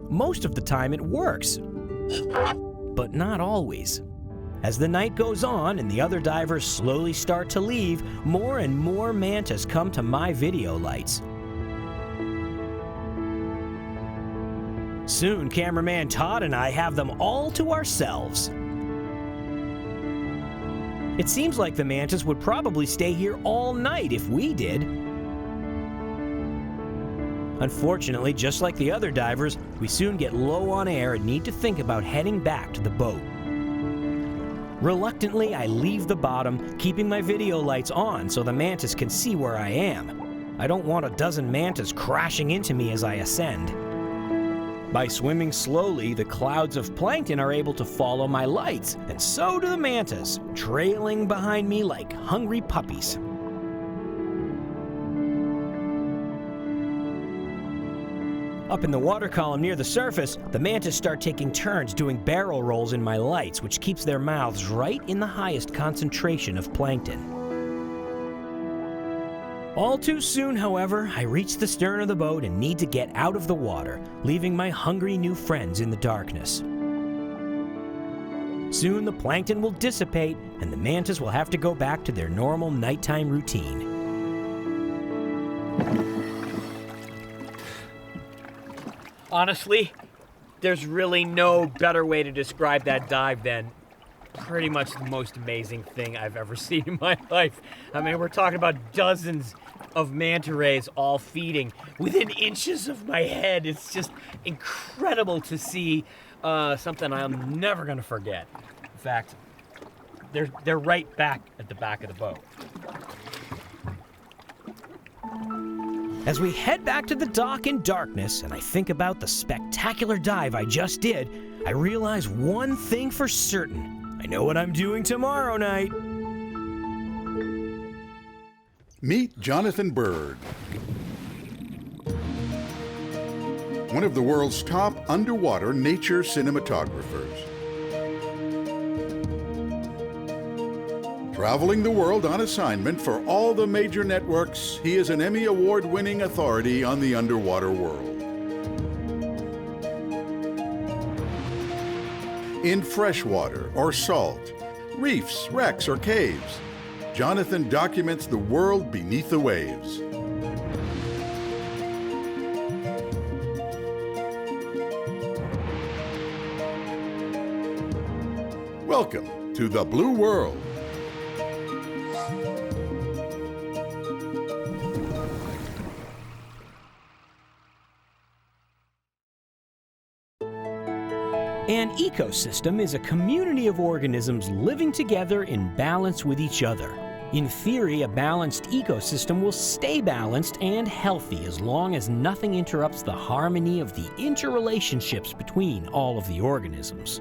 Most of the time it works, but not always. As the night goes on and the other divers slowly start to leave, more and more mantas come to my video lights. Soon, cameraman Todd and I have them all to ourselves. It seems like the mantas would probably stay here all night if we did. Unfortunately, just like the other divers, we soon get low on air and need to think about heading back to the boat. Reluctantly, I leave the bottom, keeping my video lights on so the mantas can see where I am. I don't want a dozen mantas crashing into me as I ascend. By swimming slowly, the clouds of plankton are able to follow my lights, and so do the mantas, trailing behind me like hungry puppies. Up in the water column near the surface, the mantas start taking turns doing barrel rolls in my lights, which keeps their mouths right in the highest concentration of plankton. All too soon, however, I reach the stern of the boat and need to get out of the water, leaving my hungry new friends in the darkness. Soon the plankton will dissipate and the mantas will have to go back to their normal nighttime routine. Honestly, there's really no better way to describe that dive than pretty much the most amazing thing I've ever seen in my life. I mean, we're talking about dozens of manta rays all feeding within inches of my head. It's just incredible to see something I'm never gonna forget. In fact, they're right back at the back of the boat. As we head back to the dock in darkness and I think about the spectacular dive I just did, I realize one thing for certain. I know what I'm doing tomorrow night. Meet Jonathan Bird, one of the world's top underwater nature cinematographers. Traveling the world on assignment for all the major networks, he is an Emmy Award-winning authority on the underwater world. In freshwater or salt, reefs, wrecks, or caves, Jonathan documents the world beneath the waves. Welcome to the Blue World. An ecosystem is a community of organisms living together in balance with each other. In theory, a balanced ecosystem will stay balanced and healthy as long as nothing interrupts the harmony of the interrelationships between all of the organisms.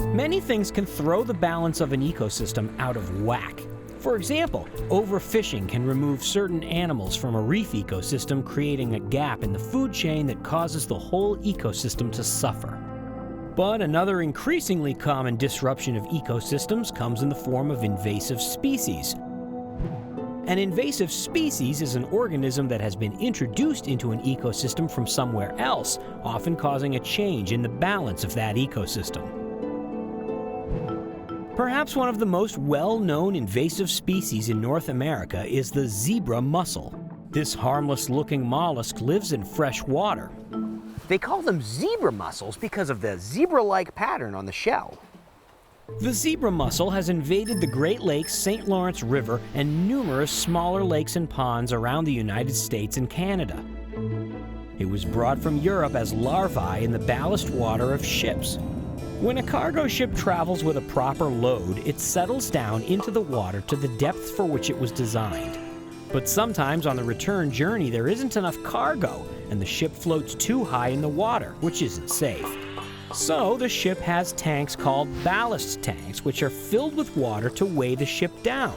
Many things can throw the balance of an ecosystem out of whack. For example, overfishing can remove certain animals from a reef ecosystem, creating a gap in the food chain that causes the whole ecosystem to suffer. But another increasingly common disruption of ecosystems comes in the form of invasive species. An invasive species is an organism that has been introduced into an ecosystem from somewhere else, often causing a change in the balance of that ecosystem. Perhaps one of the most well-known invasive species in North America is the zebra mussel. This harmless-looking mollusk lives in fresh water. They call them zebra mussels because of the zebra-like pattern on the shell. The zebra mussel has invaded the Great Lakes, St. Lawrence River, and numerous smaller lakes and ponds around the United States and Canada. It was brought from Europe as larvae in the ballast water of ships. When a cargo ship travels with a proper load, it settles down into the water to the depth for which it was designed. But sometimes on the return journey there isn't enough cargo, and the ship floats too high in the water, which isn't safe. So the ship has tanks called ballast tanks, which are filled with water to weigh the ship down.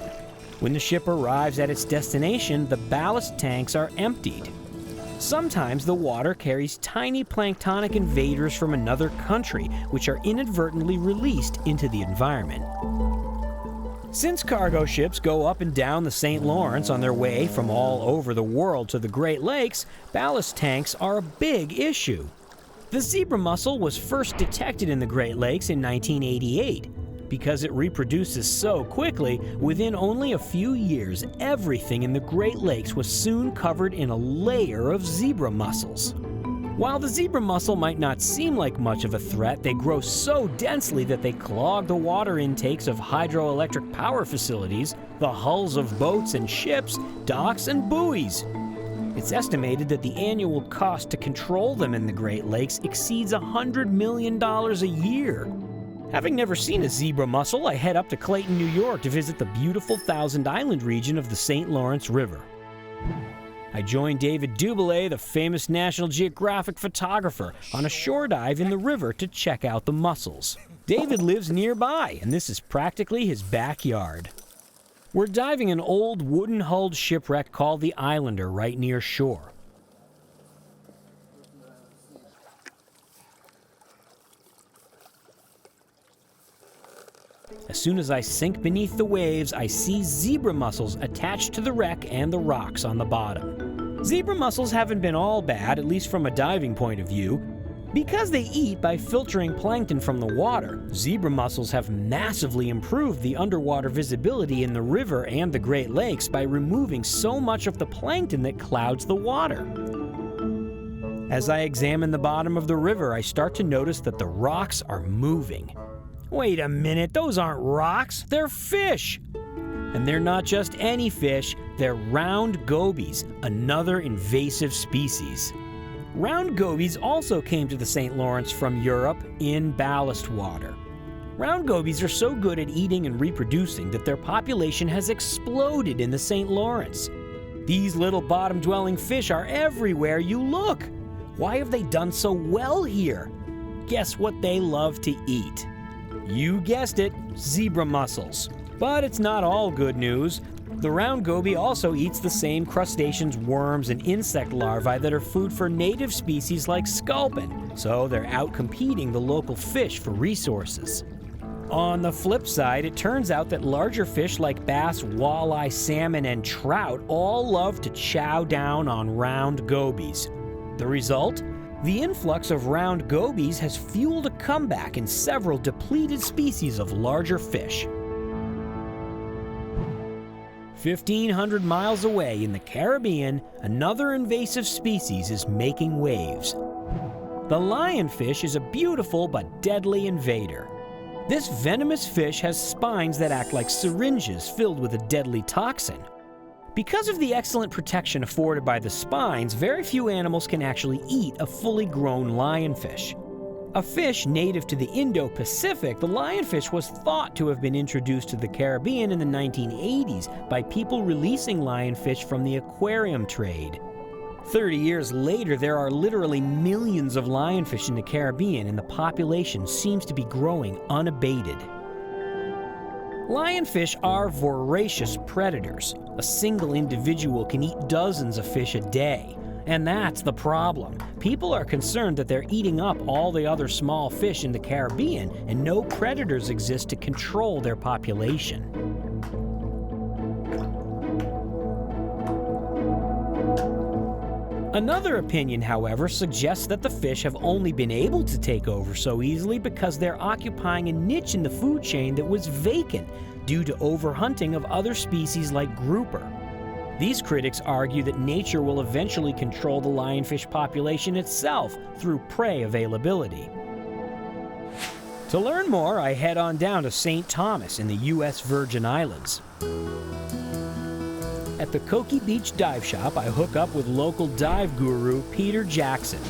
When the ship arrives at its destination, the ballast tanks are emptied. Sometimes the water carries tiny planktonic invaders from another country, which are inadvertently released into the environment. Since cargo ships go up and down the St. Lawrence on their way from all over the world to the Great Lakes, ballast tanks are a big issue. The zebra mussel was first detected in the Great Lakes in 1988. Because it reproduces so quickly, within only a few years, everything in the Great Lakes was soon covered in a layer of zebra mussels. While the zebra mussel might not seem like much of a threat, they grow so densely that they clog the water intakes of hydroelectric power facilities, the hulls of boats and ships, docks and buoys. It's estimated that the annual cost to control them in the Great Lakes exceeds $100 million a year. Having never seen a zebra mussel, I head up to Clayton, New York to visit the beautiful Thousand Island region of the St. Lawrence River. I join David Dubélé, the famous National Geographic photographer, on a shore dive in the river to check out the mussels. David lives nearby, and this is practically his backyard. We're diving an old wooden-hulled shipwreck called the Islander right near shore. As soon as I sink beneath the waves, I see zebra mussels attached to the wreck and the rocks on the bottom. Zebra mussels haven't been all bad, at least from a diving point of view. Because they eat by filtering plankton from the water, zebra mussels have massively improved the underwater visibility in the river and the Great Lakes by removing so much of the plankton that clouds the water. As I examine the bottom of the river, I start to notice that the rocks are moving. Wait a minute, those aren't rocks, they're fish! And they're not just any fish, they're round gobies, another invasive species. Round gobies also came to the St. Lawrence from Europe in ballast water. Round gobies are so good at eating and reproducing that their population has exploded in the St. Lawrence. These little bottom-dwelling fish are everywhere you look. Why have they done so well here? Guess what they love to eat? You guessed it, zebra mussels. But it's not all good news. The round goby also eats the same crustaceans, worms, and insect larvae that are food for native species like sculpin, so they're out competing the local fish for resources. On the flip side, it turns out that larger fish like bass, walleye, salmon, and trout all love to chow down on round gobies. The result? The influx of round gobies has fueled a comeback in several depleted species of larger fish. 1,500 miles away in the Caribbean, another invasive species is making waves. The lionfish is a beautiful but deadly invader. This venomous fish has spines that act like syringes filled with a deadly toxin. Because of the excellent protection afforded by the spines, very few animals can actually eat a fully grown lionfish. A fish native to the Indo-Pacific, the lionfish was thought to have been introduced to the Caribbean in the 1980s by people releasing lionfish from the aquarium trade. 30 years later, there are literally millions of lionfish in the Caribbean, and the population seems to be growing unabated. Lionfish are voracious predators. A single individual can eat dozens of fish a day. And that's the problem. People are concerned that they're eating up all the other small fish in the Caribbean, and no predators exist to control their population. Another opinion, however, suggests that the fish have only been able to take over so easily because they're occupying a niche in the food chain that was vacant due to overhunting of other species like grouper. These critics argue that nature will eventually control the lionfish population itself through prey availability. To learn more, I head on down to St. Thomas in the U.S. Virgin Islands. At the Coki Beach Dive Shop, I hook up with local dive guru Peter Jackson.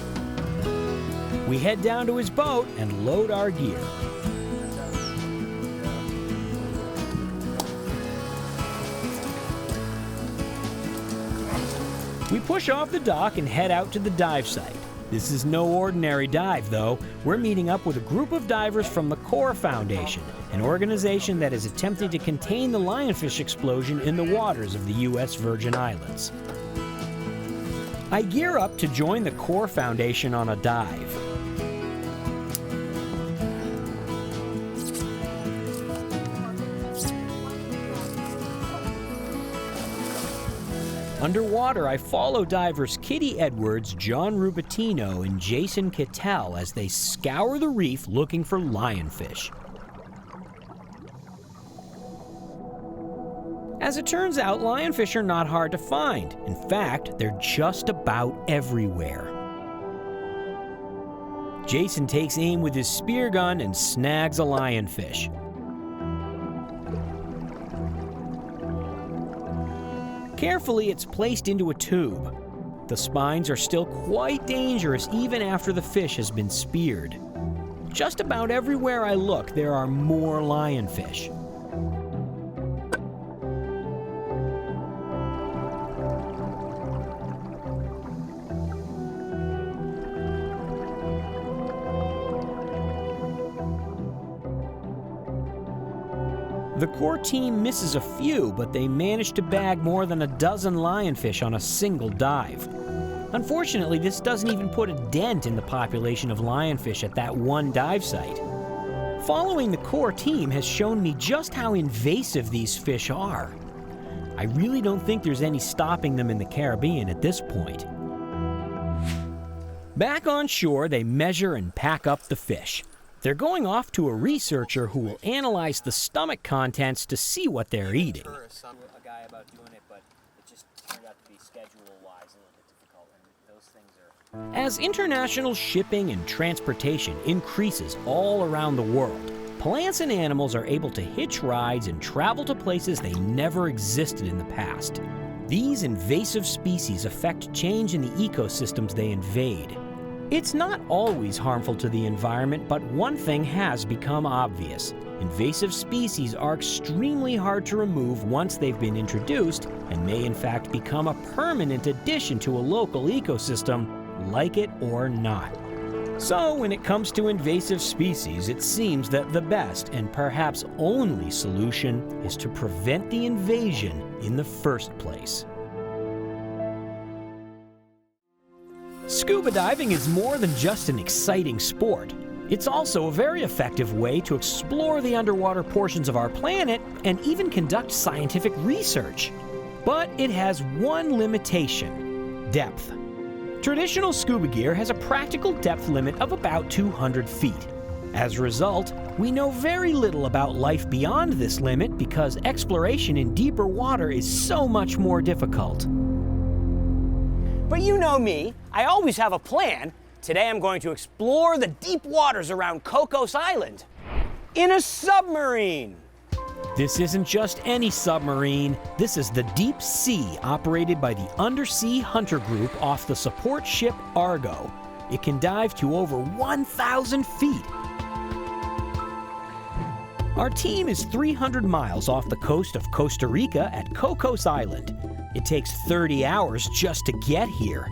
We head down to his boat and load our gear. We push off the dock and head out to the dive site. This is no ordinary dive, though. We're meeting up with a group of divers from the Core Foundation, an organization that is attempting to contain the lionfish explosion in the waters of the U.S. Virgin Islands. I gear up to join the Core Foundation on a dive. Underwater, I follow divers Kitty Edwards, John Rubatino, and Jason Kittel as they scour the reef looking for lionfish. As it turns out, lionfish are not hard to find. In fact, they're just about everywhere. Jason takes aim with his spear gun and snags a lionfish. Carefully, it's placed into a tube. The spines are still quite dangerous even after the fish has been speared. Just about everywhere I look, there are more lionfish. The core team misses a few, but they manage to bag more than a dozen lionfish on a single dive. Unfortunately, this doesn't even put a dent in the population of lionfish at that one dive site. Following the core team has shown me just how invasive these fish are. I really don't think there's any stopping them in the Caribbean at this point. Back on shore, they measure and pack up the fish. They're going off to a researcher who will analyze the stomach contents to see what they're eating. As international shipping and transportation increases all around the world, plants and animals are able to hitch rides and travel to places they never existed in the past. These invasive species affect change in the ecosystems they invade. It's not always harmful to the environment, but one thing has become obvious. Invasive species are extremely hard to remove once they've been introduced and may in fact become a permanent addition to a local ecosystem, like it or not. So when it comes to invasive species, it seems that the best and perhaps only solution is to prevent the invasion in the first place. Scuba diving is more than just an exciting sport. It's also a very effective way to explore the underwater portions of our planet and even conduct scientific research. But it has one limitation: depth. Traditional scuba gear has a practical depth limit of about 200 feet. As a result, we know very little about life beyond this limit because exploration in deeper water is so much more difficult. But you know me, I always have a plan. Today I'm going to explore the deep waters around Cocos Island in a submarine. This isn't just any submarine. This is the Deep Sea, operated by the Undersea Hunter Group off the support ship Argo. It can dive to over 1,000 feet. Our team is 300 miles off the coast of Costa Rica at Cocos Island. It takes 30 hours just to get here.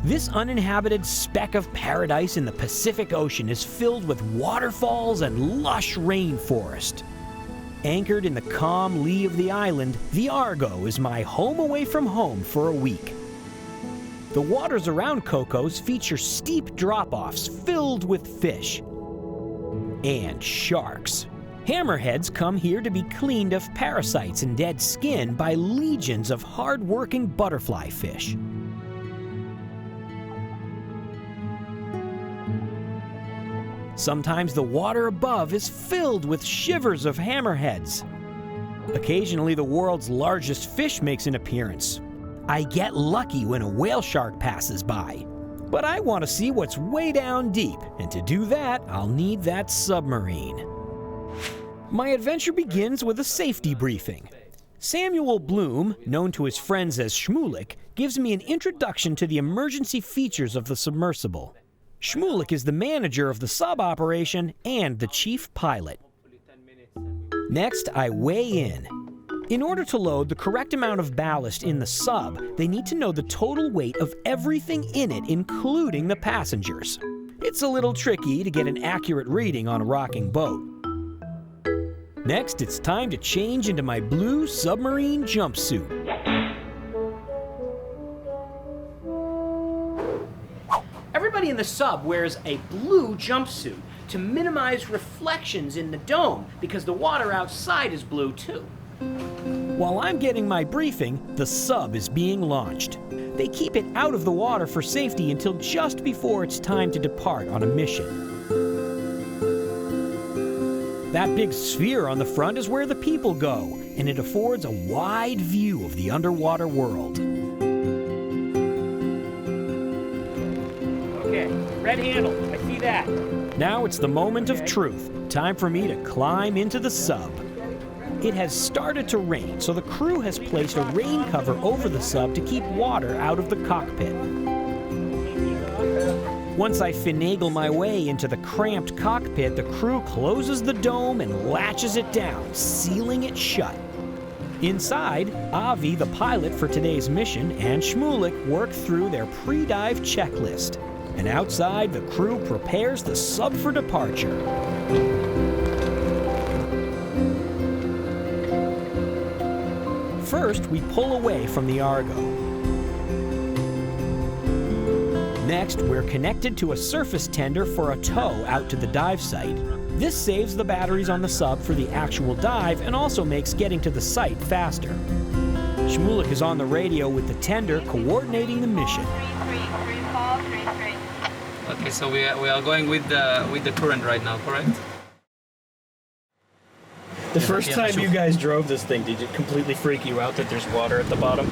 This uninhabited speck of paradise in the Pacific Ocean is filled with waterfalls and lush rainforest. Anchored in the calm lee of the island, the Argo is my home away from home for a week. The waters around Cocos feature steep drop-offs filled with fish and sharks. Hammerheads come here to be cleaned of parasites and dead skin by legions of hard-working butterfly fish. Sometimes the water above is filled with shivers of hammerheads. Occasionally, the world's largest fish makes an appearance. I get lucky when a whale shark passes by. But I want to see what's way down deep, and to do that, I'll need that submarine. My adventure begins with a safety briefing. Samuel Bloom, known to his friends as Shmulik, gives me an introduction to the emergency features of the submersible. Shmulik is the manager of the sub operation and the chief pilot. Next, I weigh in. In order to load the correct amount of ballast in the sub, they need to know the total weight of everything in it, including the passengers. It's a little tricky to get an accurate reading on a rocking boat. Next, it's time to change into my blue submarine jumpsuit. Everybody in the sub wears a blue jumpsuit to minimize reflections in the dome because the water outside is blue too. While I'm getting my briefing, the sub is being launched. They keep it out of the water for safety until just before it's time to depart on a mission. That big sphere on the front is where the people go, and it affords a wide view of the underwater world. Okay, red handle, I see that. Now it's the moment of truth. Time for me to climb into the sub. It has started to rain, so the crew has placed a rain cover over the sub to keep water out of the cockpit. Once I finagle my way into the cramped cockpit, the crew closes the dome and latches it down, sealing it shut. Inside, Avi, the pilot for today's mission, and Shmulik work through their pre-dive checklist. And outside, the crew prepares the sub for departure. First, we pull away from the Argo. Next, we're connected to a surface tender for a tow out to the dive site. This saves the batteries on the sub for the actual dive and also makes getting to the site faster. Shmulik is on the radio with the tender coordinating the mission. Okay, so we are going with the current right now, correct? The first time you guys drove this thing, did it completely freak you out that there's water at the bottom?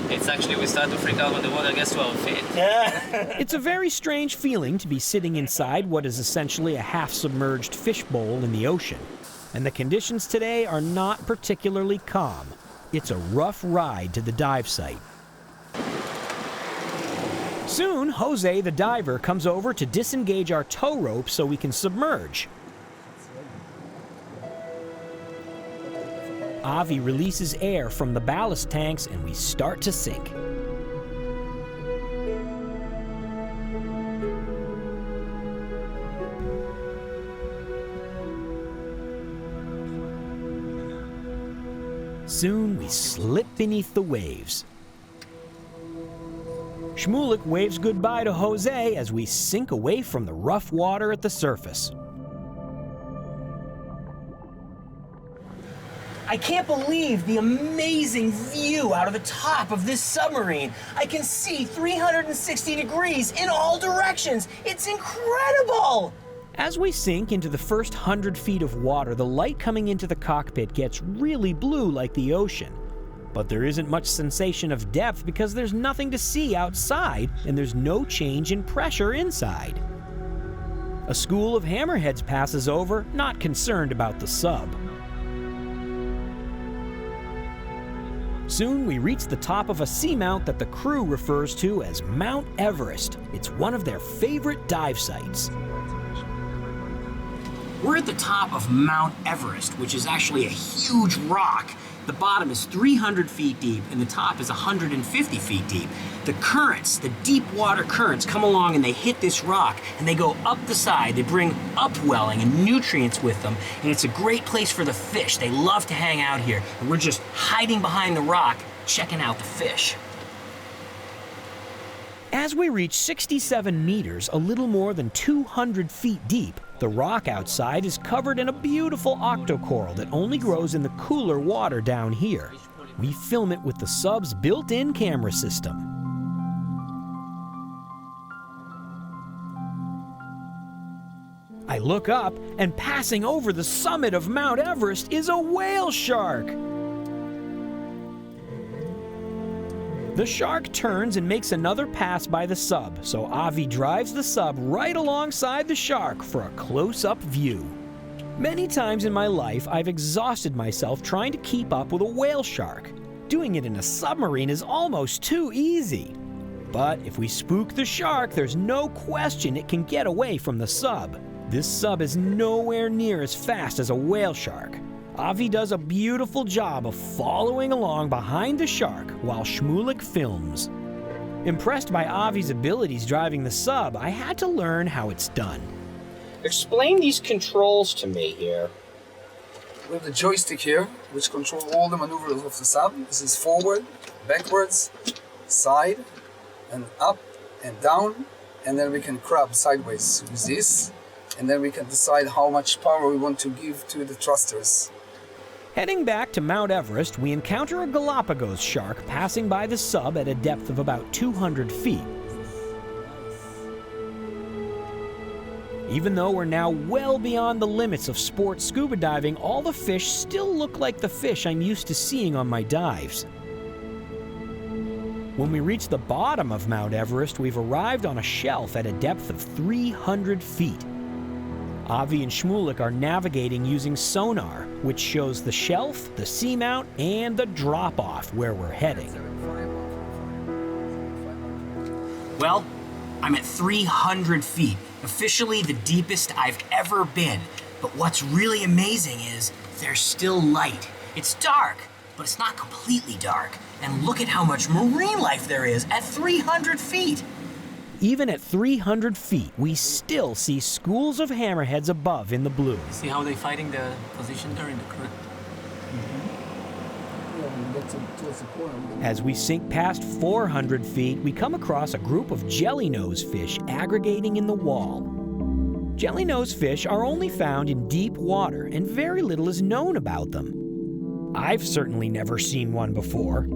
It's actually, we start to freak out when the water gets to our feet. It's a very strange feeling to be sitting inside what is essentially a half-submerged fishbowl in the ocean. And the conditions today are not particularly calm. It's a rough ride to the dive site. Soon, Jose, the diver, comes over to disengage our tow rope so we can submerge. Avi releases air from the ballast tanks and we start to sink. Soon we slip beneath the waves. Shmulik waves goodbye to Jose as we sink away from the rough water at the surface. I can't believe the amazing view out of the top of this submarine. I can see 360 degrees in all directions. It's incredible! As we sink into the first 100 feet of water, the light coming into the cockpit gets really blue like the ocean. But there isn't much sensation of depth because there's nothing to see outside and there's no change in pressure inside. A school of hammerheads passes over, not concerned about the sub. Soon we reach the top of a seamount that the crew refers to as Mount Everest. It's one of their favorite dive sites. We're at the top of Mount Everest, which is actually a huge rock. The bottom is 300 feet deep and the top is 150 feet deep. the currents, the deep water currents come along and they hit this rock and they go up the side. They bring upwelling and nutrients with them, and it's a great place for the fish. They love to hang out here, and we're just hiding behind the rock checking out the fish. As we reach 67 meters, a little more than 200 feet deep, the rock outside is covered in a beautiful octocoral that only grows in the cooler water down here. We film it with the sub's built-in camera system. I look up, and passing over the summit of Mount Everest is a whale shark. The shark turns and makes another pass by the sub, so Avi drives the sub right alongside the shark for a close-up view. Many times in my life, I've exhausted myself trying to keep up with a whale shark. Doing it in a submarine is almost too easy. But if we spook the shark, there's no question it can get away from the sub. This sub is nowhere near as fast as a whale shark. Avi does a beautiful job of following along behind the shark while Shmulik films. Impressed by Avi's abilities driving the sub, I had to learn how it's done. Explain these controls to me here. We have the joystick here, which controls all the maneuvers of the sub. This is forward, backwards, side, and up and down. And then we can crab sideways with this. And then we can decide how much power we want to give to the thrusters. Heading back to Mount Everest, we encounter a Galapagos shark passing by the sub at a depth of about 200 feet. Even though we're now well beyond the limits of sport scuba diving, all the fish still look like the fish I'm used to seeing on my dives. When we reach the bottom of Mount Everest, we've arrived on a shelf at a depth of 300 feet. Avi and Shmulik are navigating using sonar, which shows the shelf, the seamount, and the drop-off where we're heading. Well, I'm at 300 feet, officially the deepest I've ever been. But what's really amazing is there's still light. It's dark, but it's not completely dark. And look at how much marine life there is at 300 feet. Even at 300 feet, we still see schools of hammerheads above in the blue. See how they're fighting the position there in the current? As we sink past 400 feet, we come across a group of jellynose fish aggregating in the wall. Jellynose fish are only found in deep water, and very little is known about them. I've certainly never seen one before.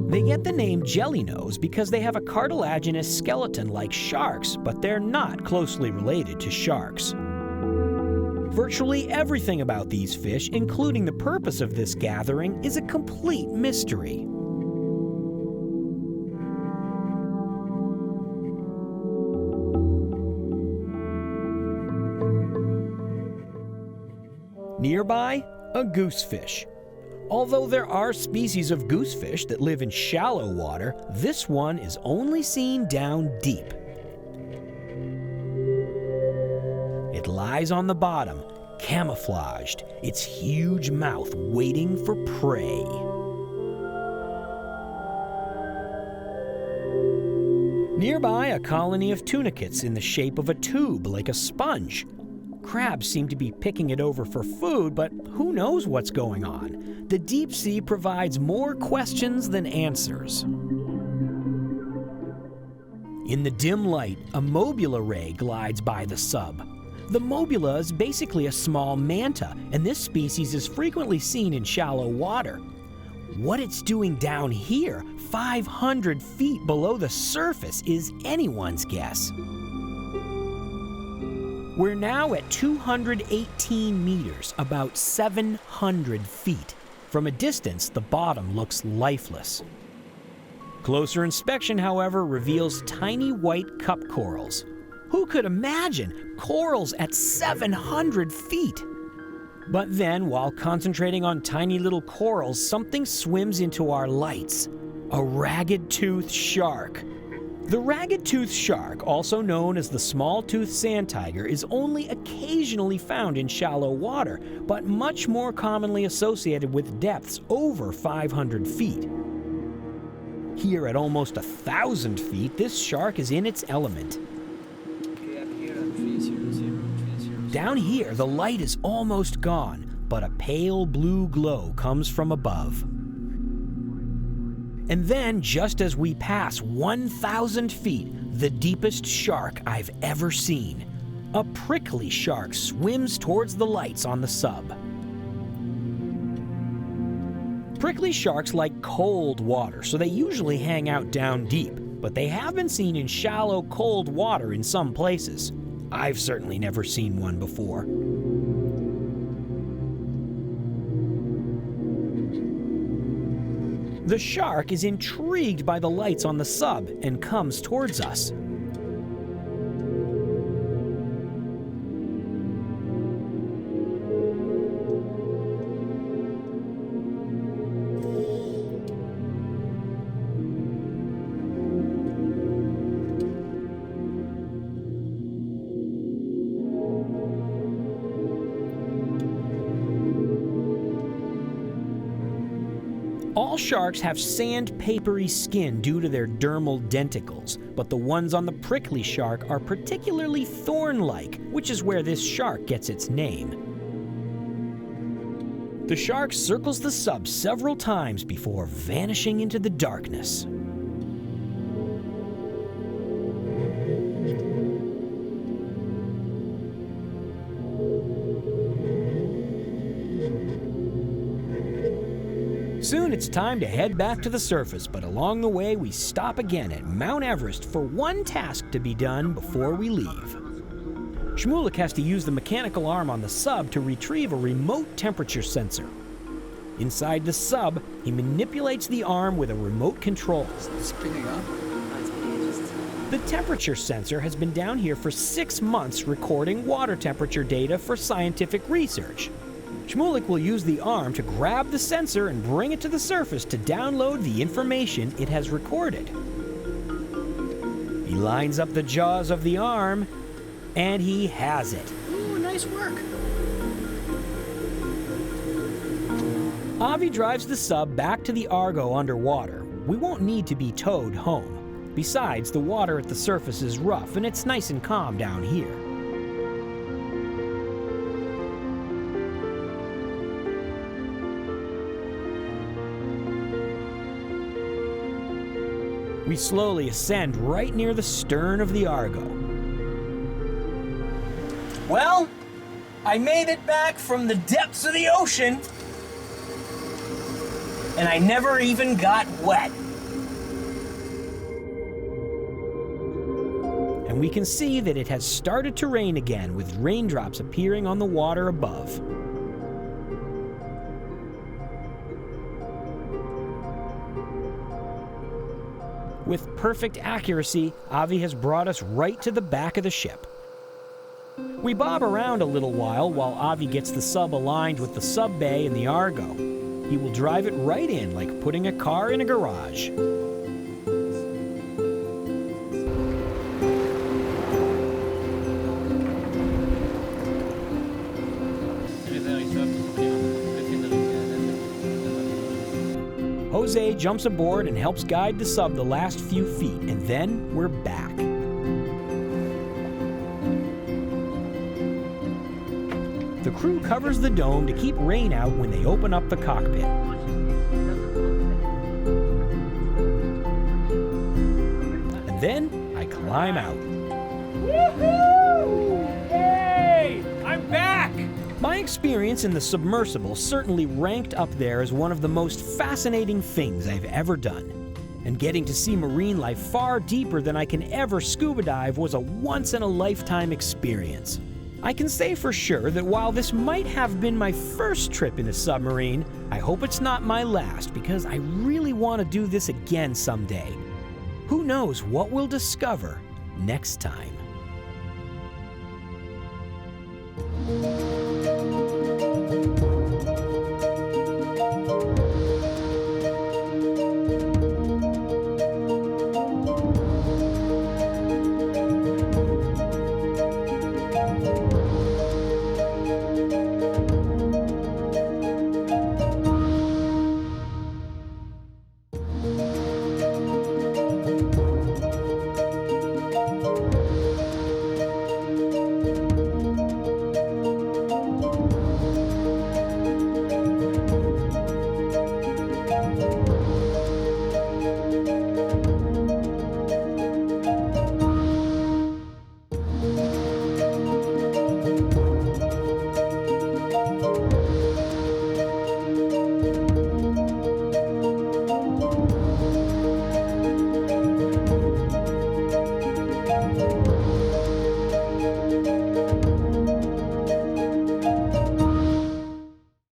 They get the name jellynose because they have a cartilaginous skeleton like sharks, but they're not closely related to sharks. Virtually everything about these fish, including the purpose of this gathering, is a complete mystery. Nearby, a goosefish. Although there are species of goosefish that live in shallow water, this one is only seen down deep. It lies on the bottom, camouflaged, its huge mouth waiting for prey. Nearby, a colony of tunicates in the shape of a tube, like a sponge. Crabs seem to be picking it over for food, but who knows what's going on? The deep sea provides more questions than answers. In the dim light, a mobula ray glides by the sub. The mobula is basically a small manta, and this species is frequently seen in shallow water. What it's doing down here, 500 feet below the surface, is anyone's guess. We're now at 218 meters, about 700 feet. From a distance, the bottom looks lifeless. Closer inspection, however, reveals tiny white cup corals. Who could imagine corals at 700 feet? But then, while concentrating on tiny little corals, something swims into our lights. a ragged-toothed shark. The ragged-toothed shark, also known as the small-toothed sand tiger, is only occasionally found in shallow water, but much more commonly associated with depths over 500 feet. Here at almost 1,000 feet, this shark is in its element. Down here, the light is almost gone, but a pale blue glow comes from above. And then, just as we pass 1,000 feet, the deepest shark I've ever seen. A prickly shark swims towards the lights on the sub. Prickly sharks like cold water, so they usually hang out down deep, but they have been seen in shallow, cold water in some places. I've certainly never seen one before. The shark is intrigued by the lights on the sub and comes towards us. All sharks have sandpapery skin due to their dermal denticles, but the ones on the prickly shark are particularly thorn-like, which is where this shark gets its name. The shark circles the sub several times before vanishing into the darkness. Soon it's time to head back to the surface, but along the way we stop again at Mount Everest for one task to be done before we leave. Shmulik has to use the mechanical arm on the sub to retrieve a remote temperature sensor. Inside the sub, he manipulates the arm with a remote control. It's spinning up. The temperature sensor has been down here for 6 months recording water temperature data for scientific research. Shmulik will use the arm to grab the sensor and bring it to the surface to download the information it has recorded. He lines up the jaws of the arm, and he has it. Ooh, nice work. Avi drives the sub back to the Argo underwater. We won't need to be towed home. Besides, the water at the surface is rough, and it's nice and calm down here. We slowly ascend right near the stern of the Argo. Well, I made it back from the depths of the ocean, and I never even got wet. And we can see that it has started to rain again, with raindrops appearing on the water above. With perfect accuracy, Avi has brought us right to the back of the ship. We bob around a little while Avi gets the sub aligned with the sub bay and the Argo. He will drive it right in, like putting a car in a garage. Jose jumps aboard and helps guide the sub the last few feet, and then we're back. The crew covers the dome to keep rain out when they open up the cockpit. And then I climb out. Woohoo! Hey! I'm back! My experience in the submersible certainly ranked up there as one of the most fascinating things I've ever done. And getting to see marine life far deeper than I can ever scuba dive was a once-in-a-lifetime experience. I can say for sure that while this might have been my first trip in a submarine, I hope it's not my last, because I really want to do this again someday. Who knows what we'll discover next time.